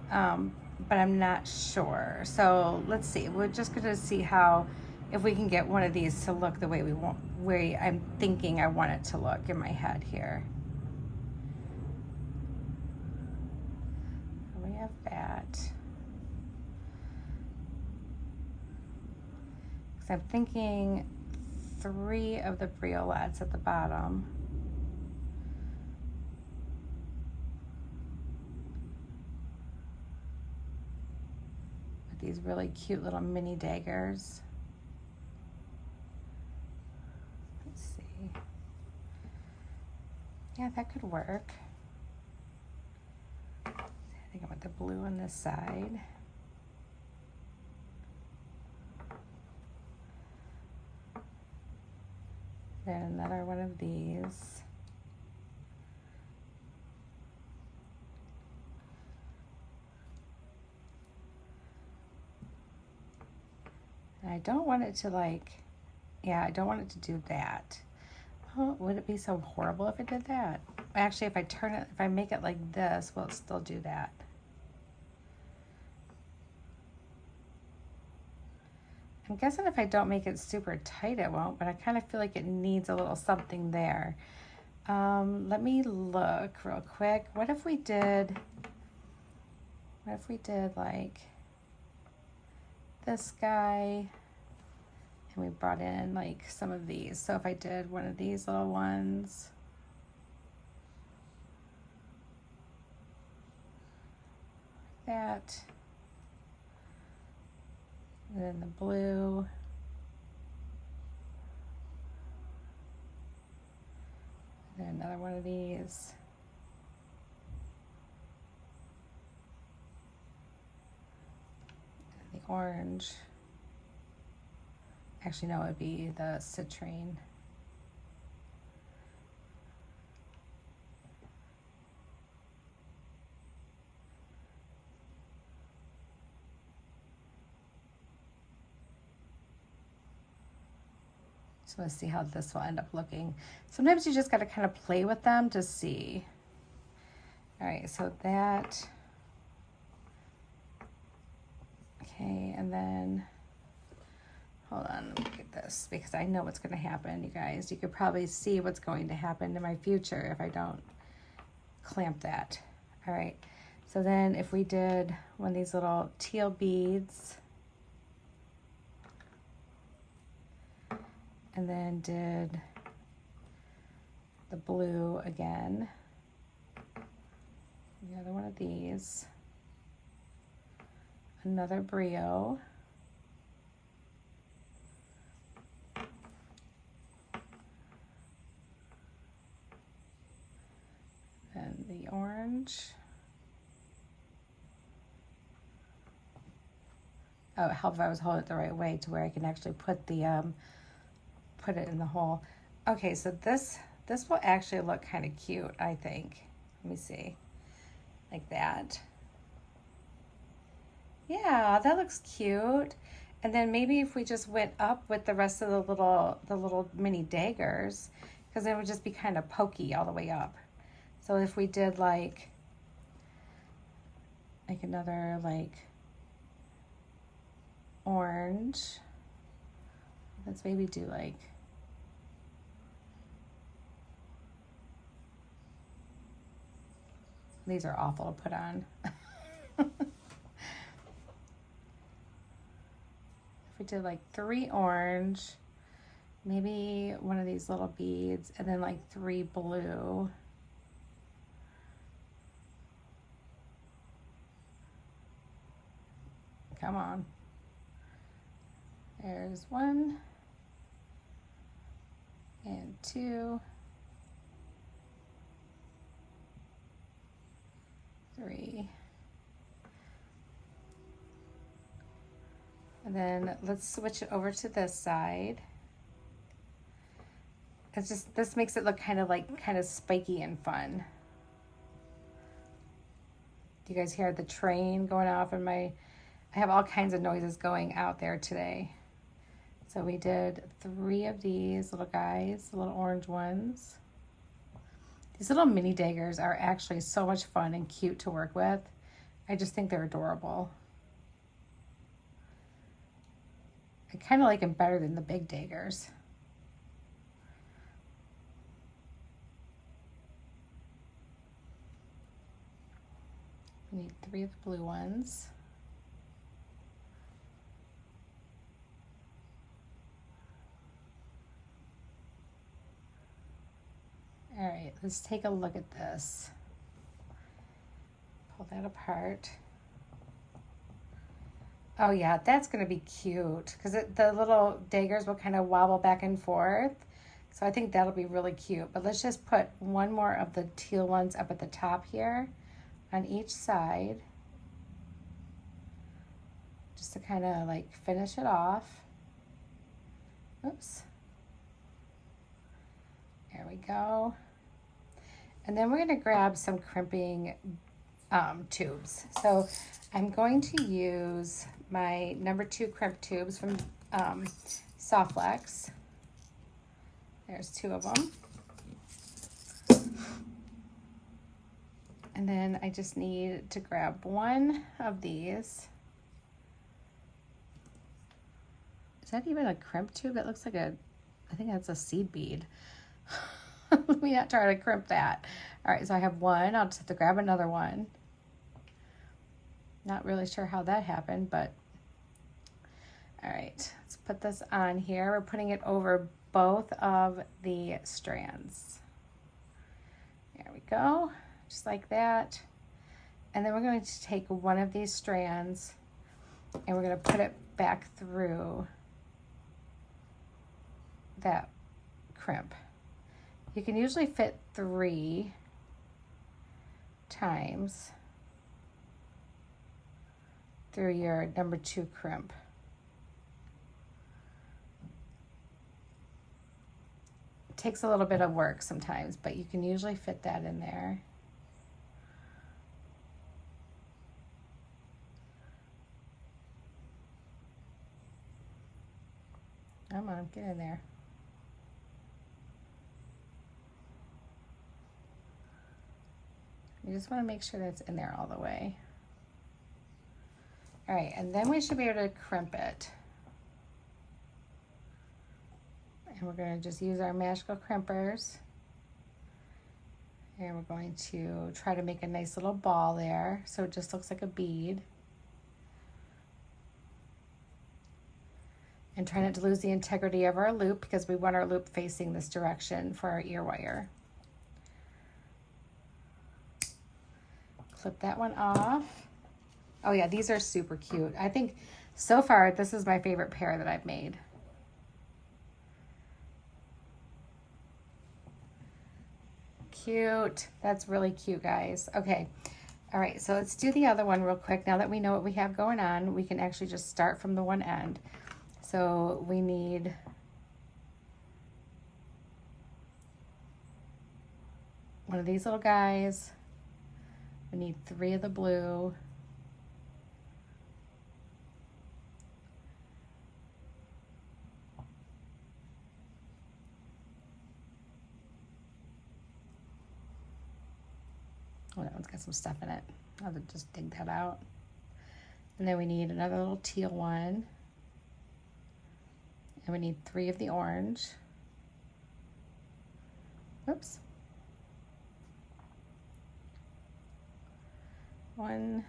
but I'm not sure. So let's see. We're just going to see if we can get one of these to look the way I'm thinking I want it to look in my head here. So we have that. I'm thinking 3 of the briolets at the bottom. these really cute little mini daggers. Let's see. Yeah, that could work. I think I want the blue on this side. Then another one of these. And I don't want it to like, yeah, I don't want it to do that. Oh, would it be so horrible if it did that? Actually, if I turn it, if I make it like this, will it still do that? I'm guessing if I don't make it super tight, it won't, but I kind of feel like it needs a little something there. Let me look real quick. What if we did like this guy and we brought in like some of these? So if I did one of these little ones, like that, and then the blue, and then another one of these. The orange. Actually, no, it would be the citrine. So let's see how this will end up looking. Sometimes you just got to kind of play with them to see. All right, so that. Okay, and then, hold on, let me get this because I know what's going to happen, you guys. You could probably see what's going to happen in my future if I don't clamp that. All right, so then if we did one of these little teal beads, and then did the blue again, another one of these, another brio, and the orange. Oh, it helped if I was holding it the right way to where I can actually put the put it in the hole. Okay, so this will actually look kind of cute, I think. Let me see, like that. Yeah, that looks cute. And then maybe if we just went up with the rest of the little mini daggers, because it would just be kind of pokey all the way up. So if we did like another like orange, let's maybe do like, these are awful to put on. If we did like 3 orange, maybe one of these little beads, and then like 3 blue. Come on. There's 1 and 2, 3. And then let's switch it over to this side. It's just, this makes it look kind of spiky and fun. Do you guys hear the train going off in my, I have all kinds of noises going out there today. So we did 3 of these little guys, the little orange ones. These little mini daggers are actually so much fun and cute to work with. I just think they're adorable. I kind of like them better than the big daggers. We need 3 of the blue ones. All right, let's take a look at this. Pull that apart. Oh yeah, that's gonna be cute because the little daggers will kind of wobble back and forth. So I think that'll be really cute. But let's just put one more of the teal ones up at the top here on each side. Just to kind of like finish it off. Oops. There we go. And then we're going to grab some crimping tubes. So I'm going to use my number 2 crimp tubes from Softflex. There's 2 of them. And then I just need to grab one of these. Is that even a crimp tube? That looks like I think that's a seed bead. Let me not try to crimp that. All right, so I have one. I'll just have to grab another one. Not really sure how that happened, but all right, let's put this on here. We're putting it over both of the strands. There we go, just like that. And then we're going to take one of these strands and we're going to put it back through that crimp. You can usually fit 3 times through your number 2 crimp. It takes a little bit of work sometimes, but you can usually fit that in there. Come on, get in there. You just want to make sure that's in there all the way. All right, and then we should be able to crimp it. And we're going to just use our magical crimpers. And we're going to try to make a nice little ball there so it just looks like a bead. And try not to lose the integrity of our loop because we want our loop facing this direction for our ear wire. Clip that one off. Oh yeah, these are super cute. I think so far this is my favorite pair that I've made. Cute. That's really cute, guys. Okay. All right, so let's do the other one real quick. Now that we know what we have going on, we can actually just start from the one end. So we need one of these little guys. We need 3 of the blue. Oh, that one's got some stuff in it. I'll have to just dig that out. And then we need another little teal one. And we need 3 of the orange. Whoops. 1,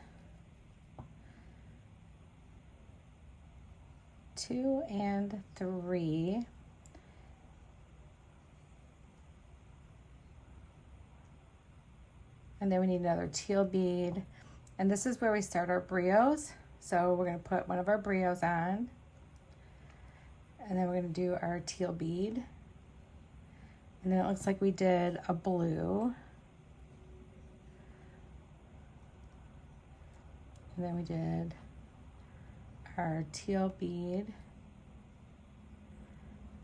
2, and 3. And then we need another teal bead. And this is where we start our brios. So we're going to put one of our brios on. And then we're going to do our teal bead. And then it looks like we did a blue. And then we did our teal bead,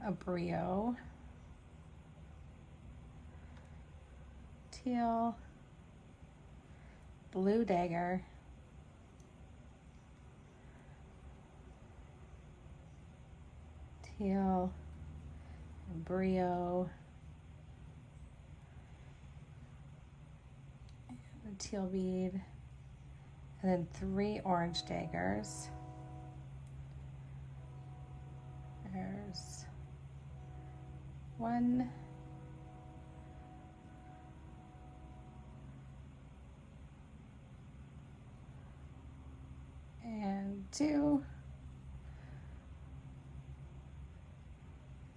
a brio, teal, blue dagger, teal, brio, and a teal bead, and then 3 orange daggers. There's 1, and 2,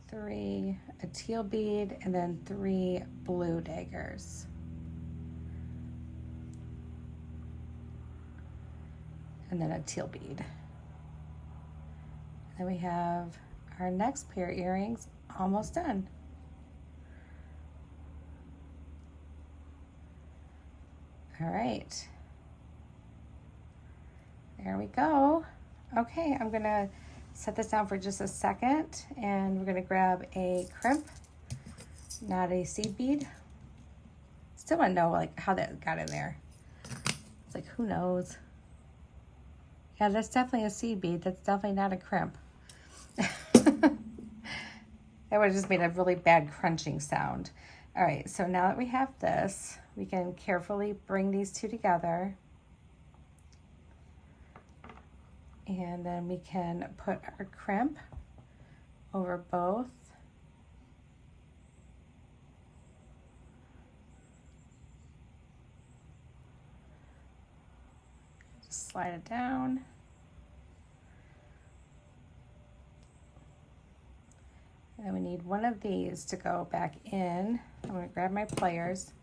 3, a teal bead, and then 3 blue daggers. And then a teal bead. Then we have our next pair of earrings almost done. All right. There we go. Okay, I'm gonna set this down for just a second, and we're gonna grab a crimp, not a seed bead. Still wanna know like how that got in there. It's like, who knows? Yeah, that's definitely a seed bead. That's definitely not a crimp. That would have just made a really bad crunching sound. All right, so now that we have this, we can carefully bring these two together. And then we can put our crimp over both. Just slide it down. And then we need one of these to go back in. I'm going to grab my pliers.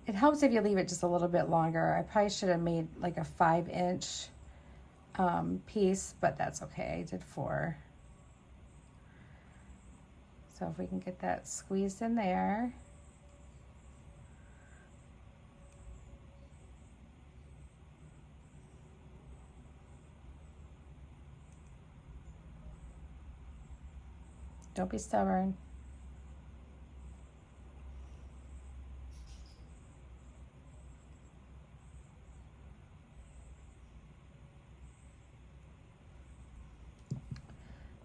It helps if you leave it just a little bit longer. I probably should have made like a 5-inch piece, but that's okay. I did 4. So if we can get that squeezed in there. Don't be stubborn.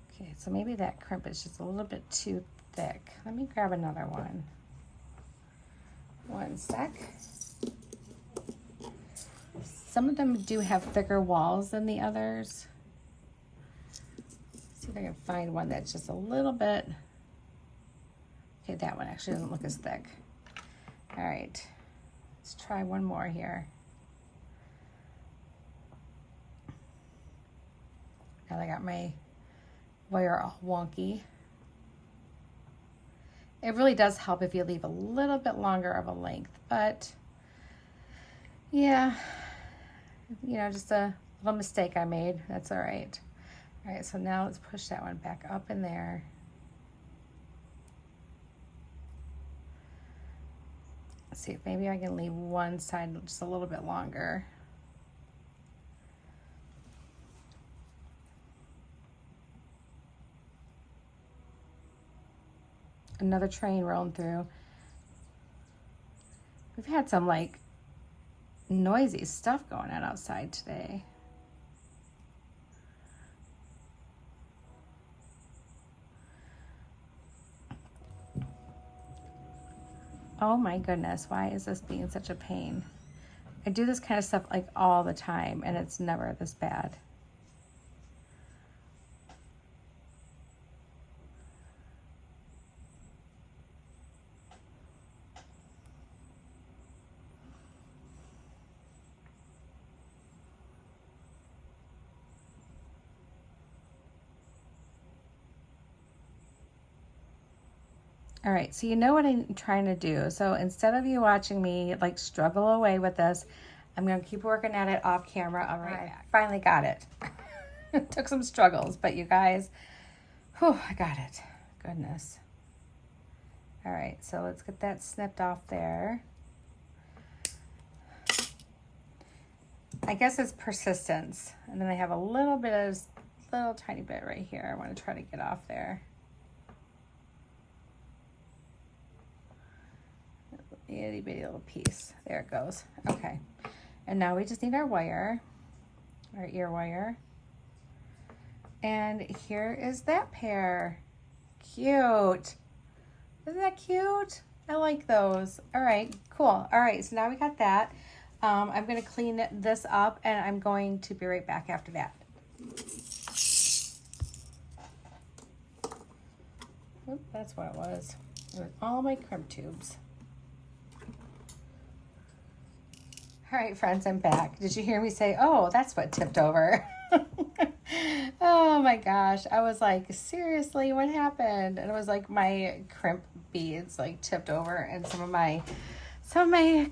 Okay, so maybe that crimp is just a little bit too thick. Let me grab another one. One sec. Some of them do have thicker walls than the others. See if I can find one that's just a little bit. Okay, that one actually doesn't look as thick. All right, let's try one more here. Now I got my wire all wonky. It really does help if you leave a little bit longer of a length, but yeah, you know, just a little mistake I made. That's all right. All right, so now let's push that one back up in there. Let's see if maybe I can leave one side just a little bit longer. Another train rolling through. We've had some like noisy stuff going on outside today. Oh my goodness, why is this being such a pain? I do this kind of stuff like all the time, and it's never this bad. All right, so you know what I'm trying to do. So instead of you watching me like struggle away with this, I'm gonna keep working at it off camera. All right, I finally got it. It took some struggles, but you guys, whew, I got it. Goodness. All right, so let's get that snipped off there. I guess it's persistence. And then I have a little bit of, little tiny bit right here. I want to try to get off there. Itty bitty little piece. There it goes. Okay. And now we just need our wire, our ear wire. And here is that pair. Cute. Isn't that cute? I like those. All right, cool. All right, so now we got that. I'm going to clean this up, and I'm going to be right back after that. Oop, that's what it was. It was all my crimp tubes. All right, friends, I'm back. Did you hear me say, oh, that's what tipped over? Oh my gosh. I was like, seriously, what happened? And it was like my crimp beads like tipped over, and some of my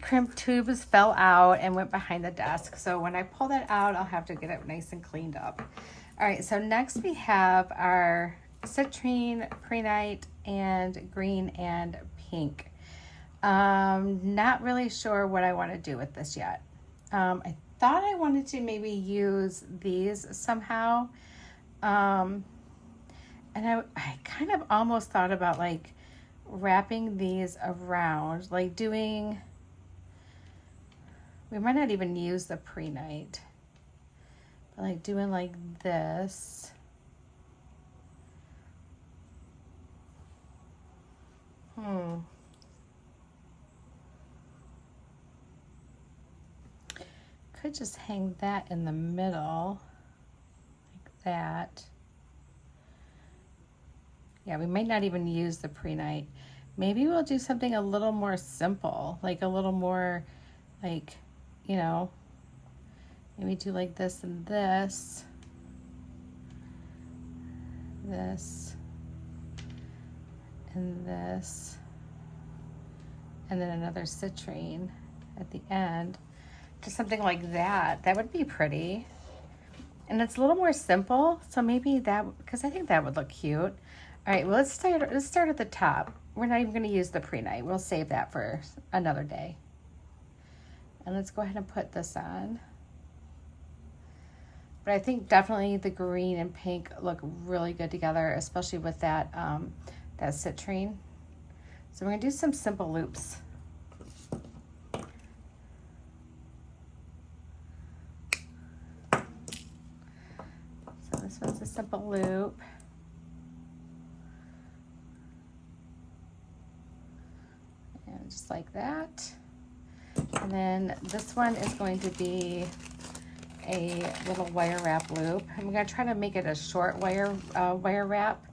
crimp tubes fell out and went behind the desk. So when I pull that out, I'll have to get it nice and cleaned up. All right, so next we have our citrine, prehnite, and green and pink. Not really sure what I want to do with this yet. I thought I wanted to maybe use these somehow. And I kind of almost thought about like wrapping these around, like doing, we might not even use the prehnite, but like doing like this. Could just hang that in the middle, like that. Yeah, we might not even use the prehnite. Maybe we'll do something a little more simple, like a little more, like, you know, maybe do like this and this, this, and this, and then another citrine at the end. Just something like that. That would be pretty. And it's a little more simple, so maybe that, because I think that would look cute. All right, well, let's start at the top. We're not even going to use the prehnite. We'll save that for another day. And let's go ahead and put this on. But I think definitely the green and pink look really good together, especially with that, that citrine. So we're going to do some simple loops. So this one's a simple loop. Just like that. And then this one is going to be a little wire wrap loop. I'm going to try to make it a short wire wrap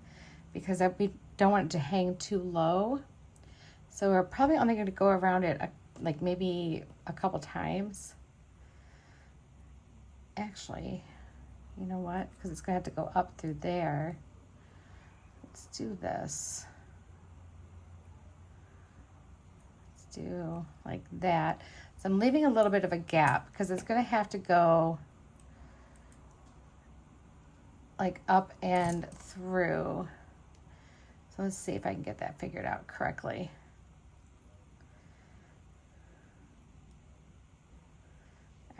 because we don't want it to hang too low. So we're probably only going to go around it like maybe a couple times. Actually, you know what? Because it's going to have to go up through there. Let's do this. Do like that. So I'm leaving a little bit of a gap because it's going to have to go like up and through. So let's see if I can get that figured out correctly.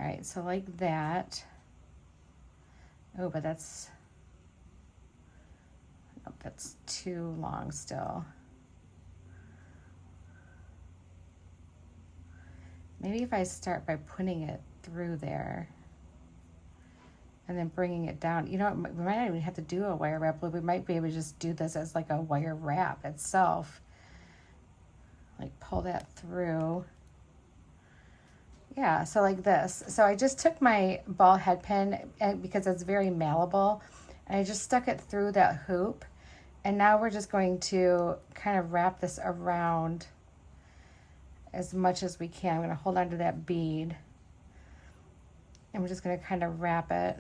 All right, so like that. Oh, but that's too long still. Maybe if I start by putting it through there and then bringing it down, you know, we might not even have to do a wire wrap loop. We might be able to just do this as like a wire wrap itself. Like pull that through. Yeah, so like this. So I just took my ball head pin because it's very malleable and I just stuck it through that hoop. And now we're just going to kind of wrap this around as much as we can. I'm going to hold on to that bead and we're just going to kind of wrap it.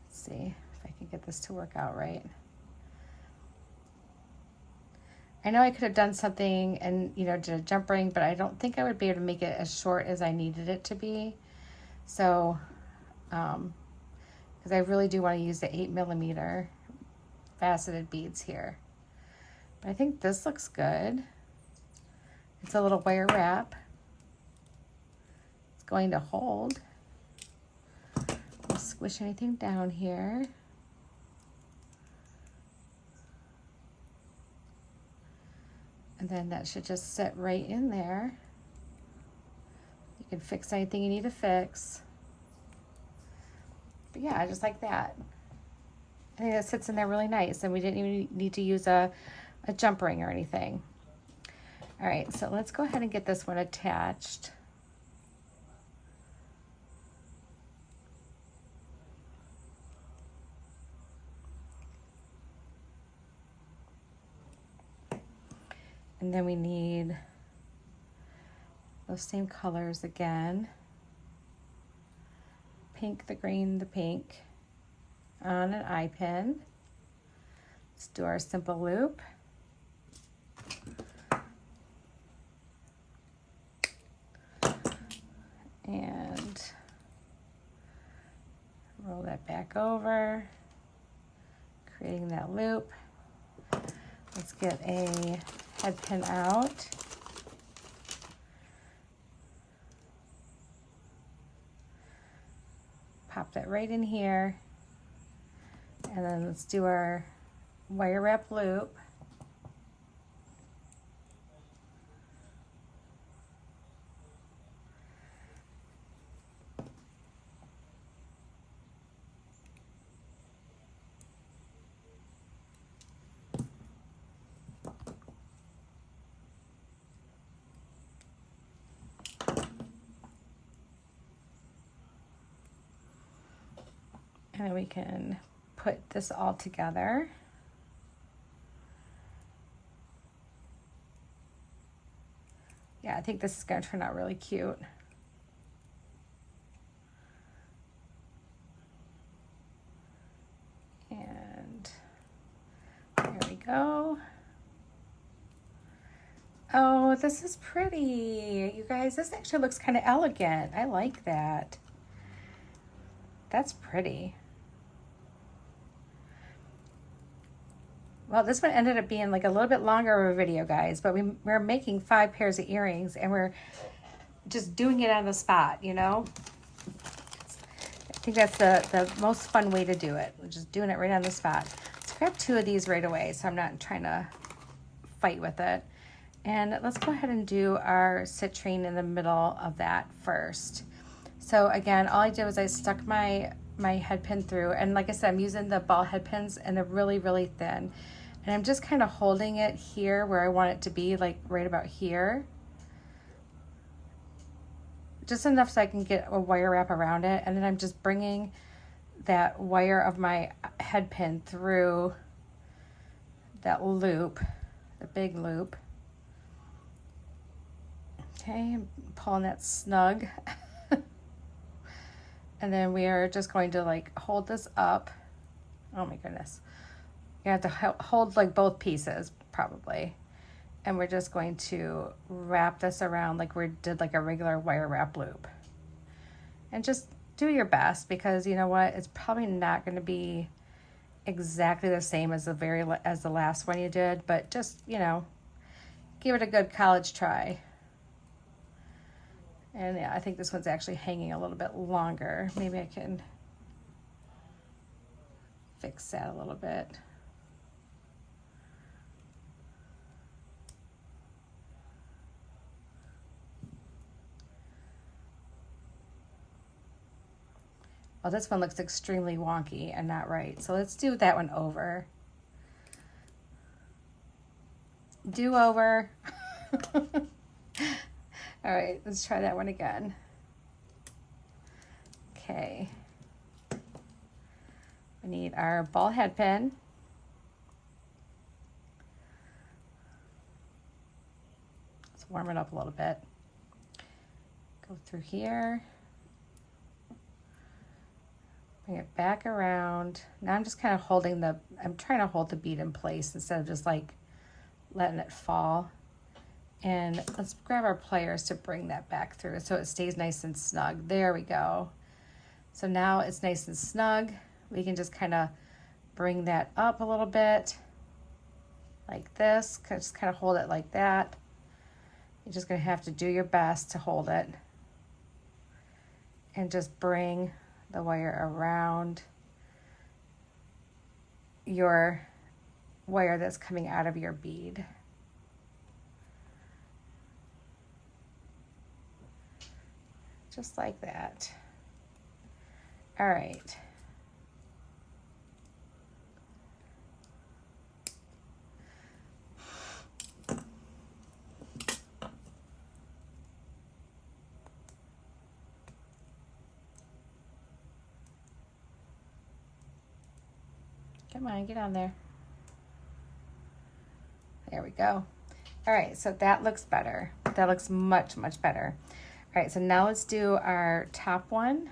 Let's see if I can get this to work out right. I know I could have done something and, you know, did a jump ring, but I don't think I would be able to make it as short as I needed it to be. So, because I really do want to use the 8mm faceted beads here. But I think this looks good. It's a little wire wrap. It's going to hold. Don't squish anything down here. And then that should just sit right in there. You can fix anything you need to fix. But yeah, just like that. I think that sits in there really nice and we didn't even need to use a jump ring or anything. All right, so let's go ahead and get this one attached. And then we need those same colors again. Pink, the green, the pink on an eye pin. Let's do our simple loop. And roll that that back over, creating that loop. Let's get a head pin out. Pop that right in here. And then let's do our wire wrap loop. And then we can put this all together. Yeah, I think this is going to turn out really cute. And there we go. Oh, this is pretty. You guys, this actually looks kind of elegant. I like that. That's pretty. Well, this one ended up being like a little bit longer of a video, guys, but we're making 5 pairs of earrings and we're just doing it on the spot, you know? I think that's the most fun way to do it. We're just doing it right on the spot. Let's grab 2 of these right away so I'm not trying to fight with it. And let's go ahead and do our citrine in the middle of that first. So again, all I did was I stuck my head pin through, and like I said, I'm using the ball head pins and they're really, really thin. And I'm just kind of holding it here where I want it to be, like right about here. Just enough so I can get a wire wrap around it. And then I'm just bringing that wire of my head pin through that loop, the big loop. Okay, I'm pulling that snug. And then we are just going to like hold this up. Oh my goodness. You have to hold like both pieces probably. And we're just going to wrap this around like we did like a regular wire wrap loop. And just do your best, because you know what? It's probably not going to be exactly the same as the last one you did, but just, you know, give it a good college try. And yeah, I think this one's actually hanging a little bit longer. Maybe I can fix that a little bit. Well, this one looks extremely wonky and not right. So let's do that one over. Do over. All right, let's try that one again. Okay. We need our ball head pin. Let's warm it up a little bit. Go through here. Bring it back around. Now I'm just kind of I'm trying to hold the bead in place instead of just like letting it fall. And let's grab our pliers to bring that back through so it stays nice and snug. There we go. So now it's nice and snug. We can just kind of bring that up a little bit like this. Just kind of hold it like that. You're just going to have to do your best to hold it. And just bring the wire around your wire that's coming out of your bead. Just like that. All right. Come on, get on there. There we go. All right, so that looks better. That looks much, much better. All right, so now let's do our top one.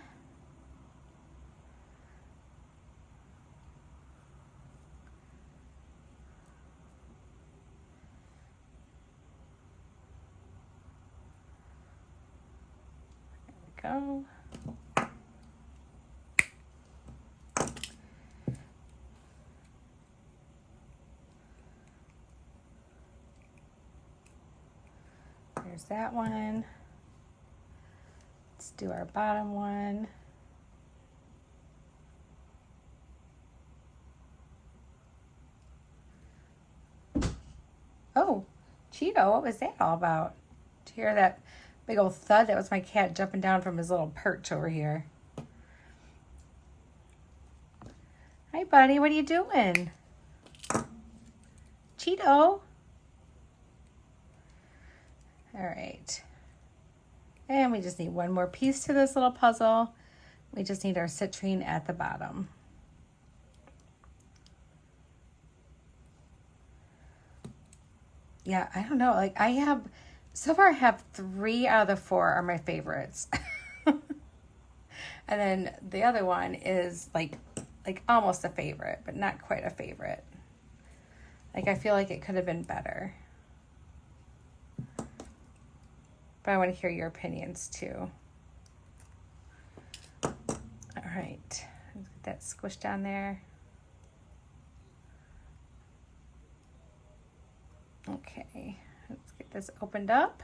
There we go. There's that one. Let's do our bottom one. Oh, Cheeto, what was that all about? Did you hear that big old thud? That was my cat jumping down from his little perch over here. Hi, buddy. What are you doing? Cheeto. All right. And we just need one more piece to this little puzzle. We just need our citrine at the bottom. Yeah, I don't know. Like so far I have 3 out of the 4 are my favorites. And then the other one is like almost a favorite, but not quite a favorite. Like I feel like it could have been better. But I want to hear your opinions too. All right, let's get that squished down there. Okay, let's get this opened up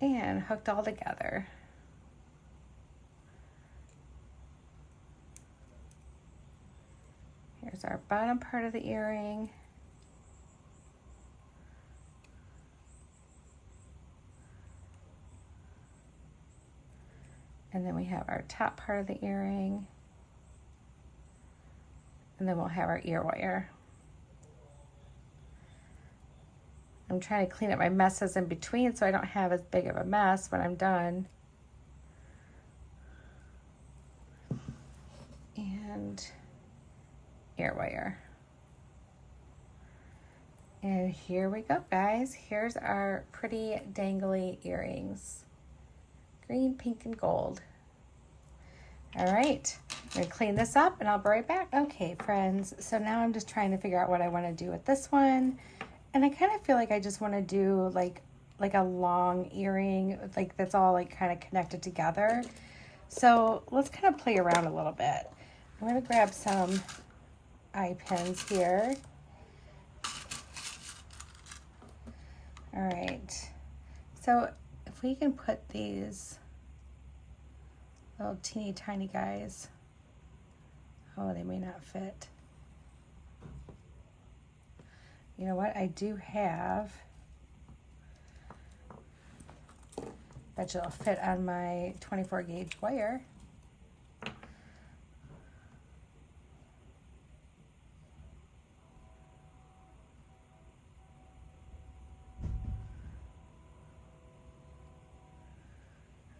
and hooked all together. Here's our bottom part of the earring. And then we have our top part of the earring. And then we'll have our ear wire. I'm trying to clean up my messes in between so I don't have as big of a mess when I'm done. And ear wire. And here we go, guys. Here's our pretty dangly earrings. Green, pink, and gold. All right, I'm gonna clean this up and I'll be right back. Okay, friends, so now I'm just trying to figure out what I wanna do with this one. And I kind of feel like I just want to do like a long earring, like that's all like kind of connected together. So let's kind of play around a little bit. I'm going to grab some eye pins here. All right. So if we can put these little teeny tiny guys, oh, they may not fit. You know what? I do have, bet you it'll fit on my 24 gauge wire.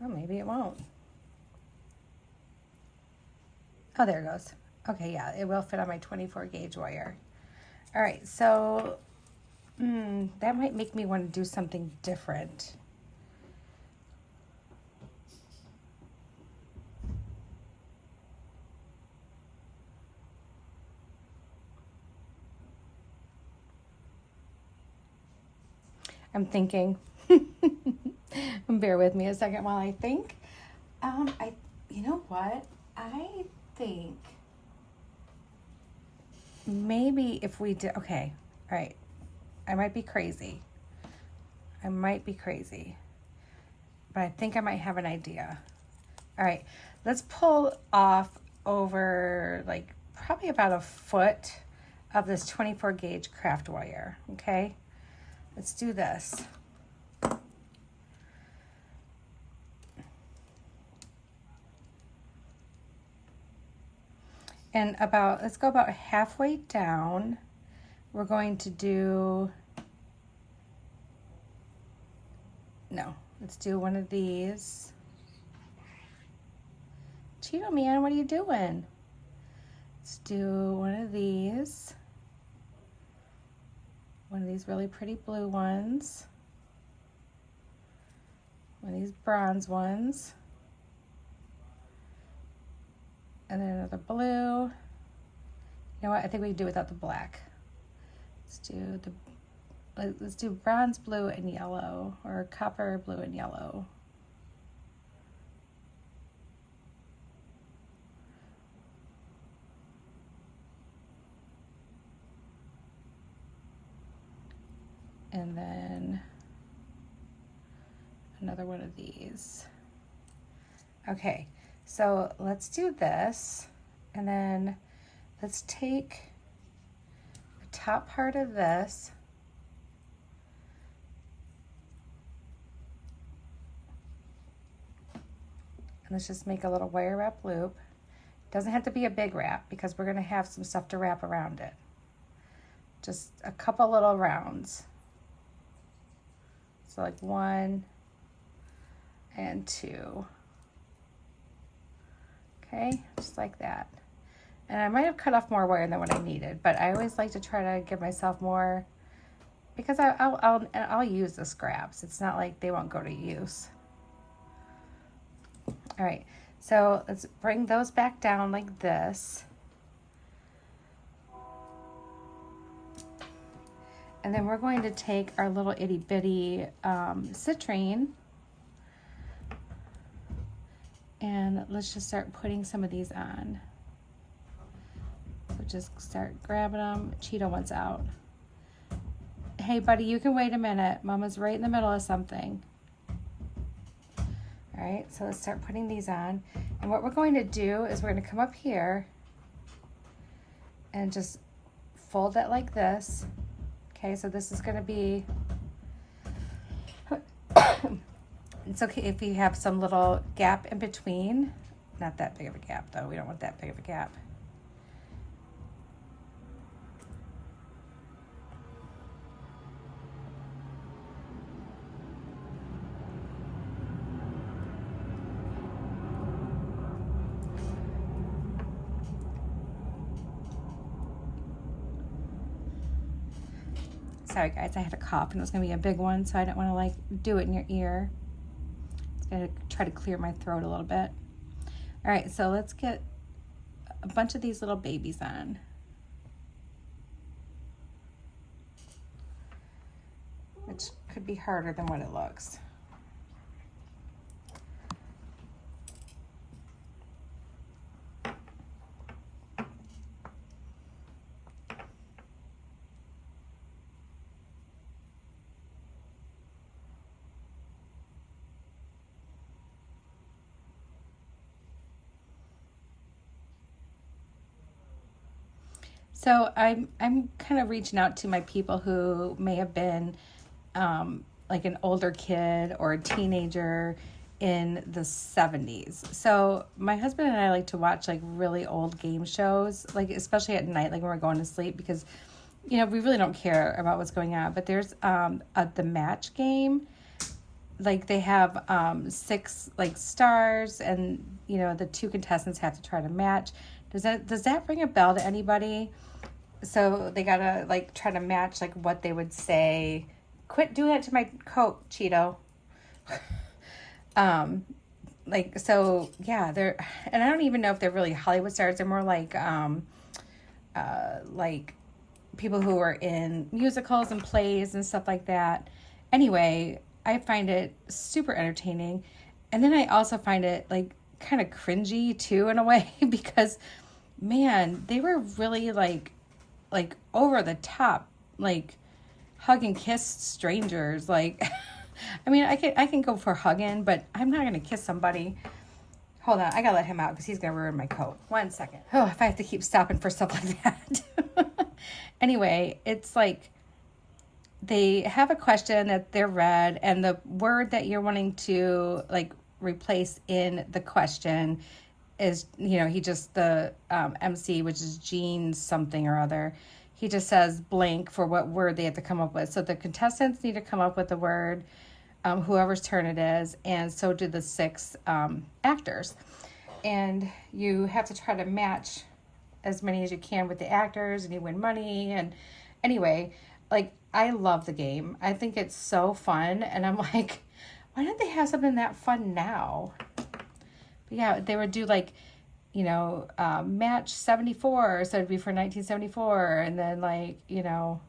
Oh, maybe it won't. Oh, there it goes. Okay, yeah, it will fit on my 24 gauge wire. All right, so that might make me want to do something different. I'm thinking. Bear with me a second while I think. You know what? I think maybe if we did, okay, all right. I might be crazy. But I think I might have an idea. All right, let's pull off over like probably about a foot of this 24 gauge craft wire, okay? Let's do this. And let's go about halfway down. We're going to do, let's do one of these. Cheeto man, what are you doing? Let's do one of these. One of these really pretty blue ones. One of these bronze ones. And then another blue. You know what? I think we can do without the black. Let's do bronze, blue, and yellow, or copper, blue, and yellow. And then another one of these. Okay, so let's do this, and then let's take the top part of this, and let's just make a little wire wrap loop. Doesn't have to be a big wrap because we're gonna have some stuff to wrap around it. Just a couple little rounds. So like 1 and 2. Okay, just like that. And I might have cut off more wire than what I needed, but I always like to try to give myself more because I'll use the scraps. It's not like they won't go to use. All right, so let's bring those back down like this. And then we're going to take our little itty bitty citrine, and let's just start putting some of these on. So just start grabbing them. Cheeto wants out. Hey buddy, you can wait a minute. Mama's right in the middle of something. All right, so let's start putting these on. And what we're going to do is we're going to come up here and just fold it like this. Okay, so this is going to be, it's okay if you have some little gap in between. Not that big of a gap though, we don't want that big of a gap. Sorry guys, I had a cough and it was gonna be a big one, so I didn't want to like do it in your ear. It's gonna try to clear my throat a little bit. All right, so let's get a bunch of these little babies on. Which could be harder than what it looks. So I'm kind of reaching out to my people who may have been like an older kid or a teenager in the 70s. So my husband and I like to watch like really old game shows, like especially at night, like when we're going to sleep, because you know we really don't care about what's going on. But there's the match game. Like they have 6 like stars, and you know the 2 contestants have to try to match. Does that ring a bell to anybody? So they gotta like try to match like what they would say. Quit doing that to my coat, Cheeto. Like so, yeah. They're, and I don't even know if they're really Hollywood stars. They're more like people who are in musicals and plays and stuff like that. Anyway, I find it super entertaining, and then I also find it like kind of cringy too in a way because man, they were really like over the top, like hug and kiss strangers. Like I mean, I can go for hugging, but I'm not gonna kiss somebody. Hold on, I gotta let him out because he's gonna ruin my coat. 1 second. Oh, if I have to keep stopping for stuff like that. Anyway, it's like they have a question that they're read, and the word that you're wanting to like replace in the question is, you know, he just, the MC, which is Gene something or other, he just says blank for what word they have to come up with. So the contestants need to come up with a word, whoever's turn it is, and so do the 6 actors. And you have to try to match as many as you can with the actors, and you win money. And anyway, like, I love the game. I think it's so fun, and I'm like, why don't they have something that fun now? But yeah, they would do like, you know, match 74, so it'd be for 1974, and then like, you know,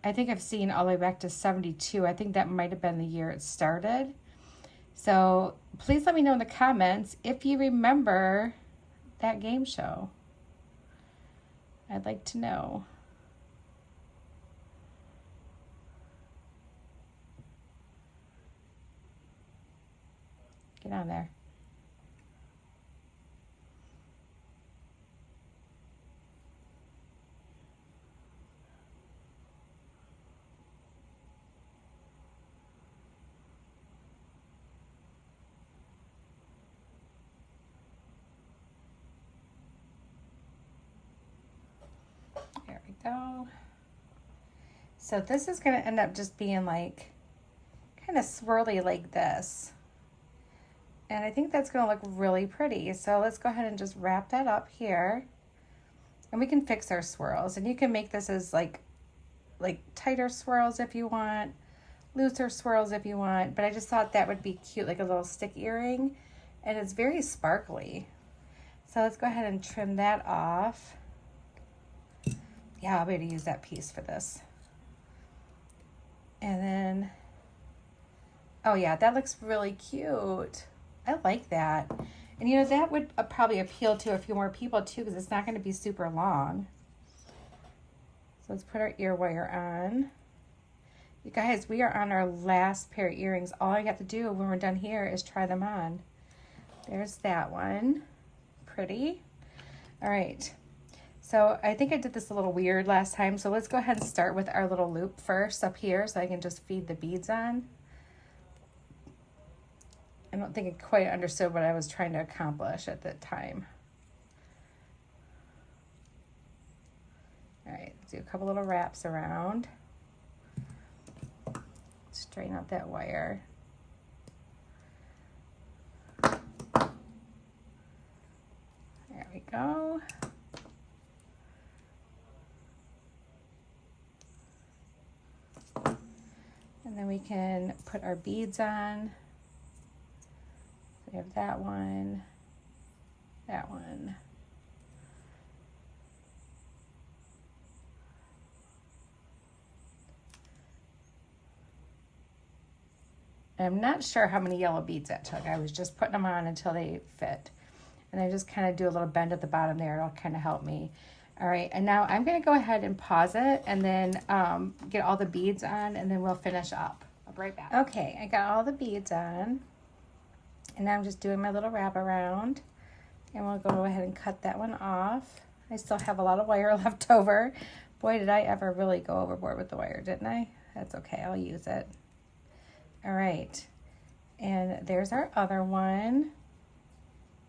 I think I've seen all the way back to 72. I think that might have been the year it started. So please let me know in the comments if you remember that game show. I'd like to know. Get on there. There we go. So this is going to end up just being like kind of swirly like this. And I think that's going to look really pretty. So let's go ahead and just wrap that up here. And we can fix our swirls. And you can make this as like tighter swirls if you want, looser swirls if you want. But I just thought that would be cute, like a little stick earring. And it's very sparkly. So let's go ahead and trim that off. Yeah, I'll be able to use that piece for this. And then, oh yeah, that looks really cute. I like that. And you know, that would probably appeal to a few more people too, because it's not going to be super long. So let's put our ear wire on. You guys, we are on our last pair of earrings. All I have to do when we're done here is try them on. There's that one. Pretty. All right. So I think I did this a little weird last time. So let's go ahead and start with our little loop first up here so I can just feed the beads on. I don't think I quite understood what I was trying to accomplish at that time. All right, do a couple little wraps around. Straighten out that wire. There we go. And then we can put our beads on. We have that one, that one. I'm not sure how many yellow beads that took. I was just putting them on until they fit. And I just kind of do a little bend at the bottom there. It'll kind of help me. All right, and now I'm going to go ahead and pause it and then get all the beads on, and then we'll finish up. I'll be right back. Okay, I got all the beads on, and now I'm just doing my little wrap around, and we'll go ahead and cut that one off. I still have a lot of wire left over. Boy, did I ever really go overboard with the wire, didn't I? That's okay, I'll use it. All right, and there's our other one.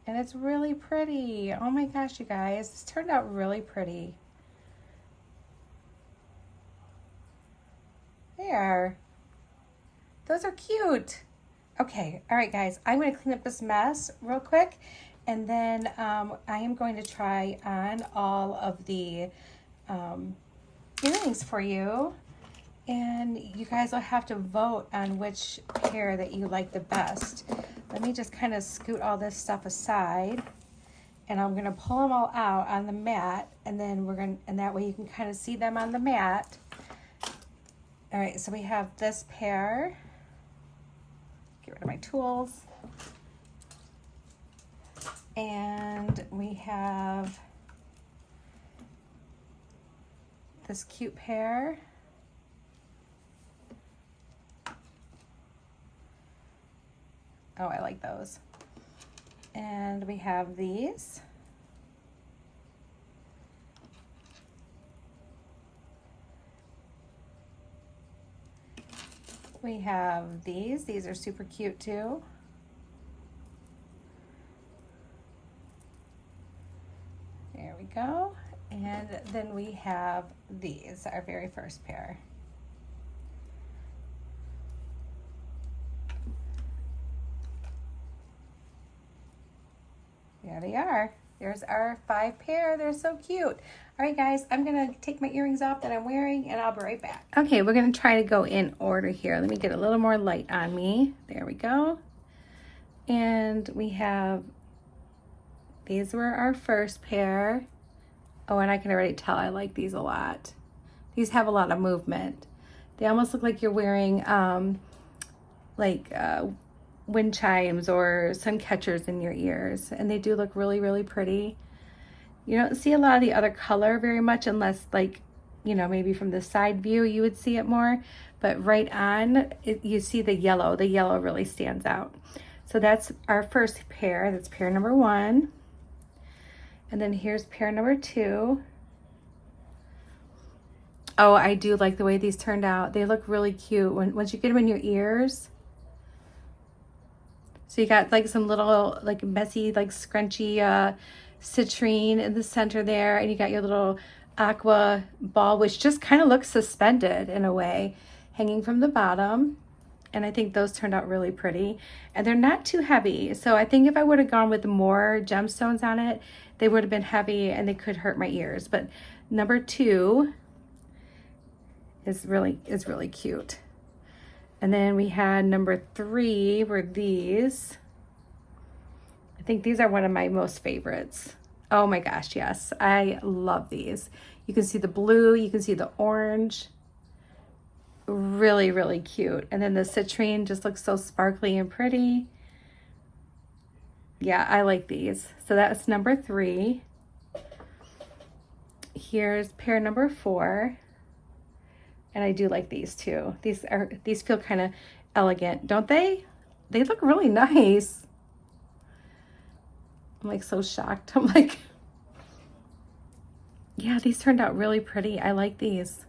And it's really pretty. Oh my gosh, you guys. This turned out really pretty. There. Those are cute. Okay. All right, guys. I'm going to clean up this mess real quick. And then I am going to try on all of the earrings for you. And you guys will have to vote on which pair that you like the best. Let me just kind of scoot all this stuff aside, and I'm going to pull them all out on the mat, and then and that way you can kind of see them on the mat. All right, so we have this pair. Get rid of my tools. And we have this cute pair. Oh, I like those. And we have these. We have these. These are super cute too. There we go. And then we have these, our very first pair. There they are. There's our 5 pair. They're so cute. All right, guys, I'm going to take my earrings off that I'm wearing, and I'll be right back. Okay, we're going to try to go in order here. Let me get a little more light on me. There we go. And we have, these were our first pair. Oh, and I can already tell I like these a lot. These have a lot of movement. They almost look like you're wearing wind chimes or sun catchers in your ears, and they do look really, really pretty. You don't see a lot of the other color very much unless, like, you know, maybe from the side view you would see it more, but right on it, you see the yellow really stands out. So that's our first pair. That's pair number 1. And then here's pair number 2. Oh, I do like the way these turned out. They look really cute once you get them in your ears. So you got like some little like messy, like scrunchy citrine in the center there. And you got your little aqua ball, which just kind of looks suspended in a way, hanging from the bottom. And I think those turned out really pretty. And they're not too heavy. So I think if I would have gone with more gemstones on it, they would have been heavy and they could hurt my ears. But number 2 is really cute. And then we had number 3 were these. I think these are one of my most favorites. Oh my gosh, yes. I love these. You can see the blue, you can see the orange. Really, really cute. And then the citrine just looks so sparkly and pretty. Yeah, I like these. So that's number 3. Here's pair number 4. And I do like these too. These feel kind of elegant, don't they? They look really nice. I'm like so shocked. I'm like, yeah, these turned out really pretty. I like these.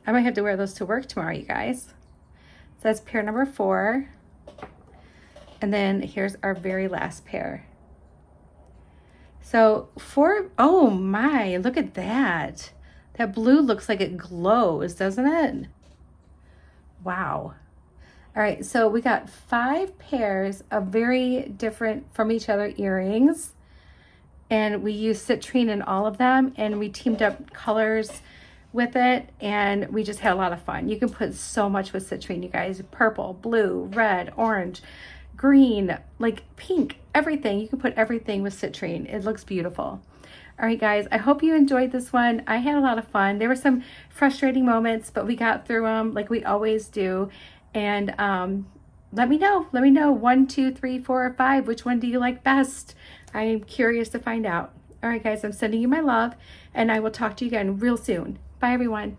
I might have to wear those to work tomorrow, you guys. So that's pair number 4. And then here's our very last pair. So oh my, look at that. That blue looks like it glows, doesn't it? Wow. All right, so we got 5 pairs of very different from each other earrings. And we used citrine in all of them, and we teamed up colors with it, and we just had a lot of fun. You can put so much with citrine, you guys. Purple, blue, red, orange, green, like pink, everything. You can put everything with citrine. It looks beautiful. All right, guys, I hope you enjoyed this one. I had a lot of fun. There were some frustrating moments, but we got through them like we always do. And let me know 1, 2, 3, 4, or 5, which one do you like best? I am curious to find out. All right, guys, I'm sending you my love, and I will talk to you again real soon. Bye, everyone.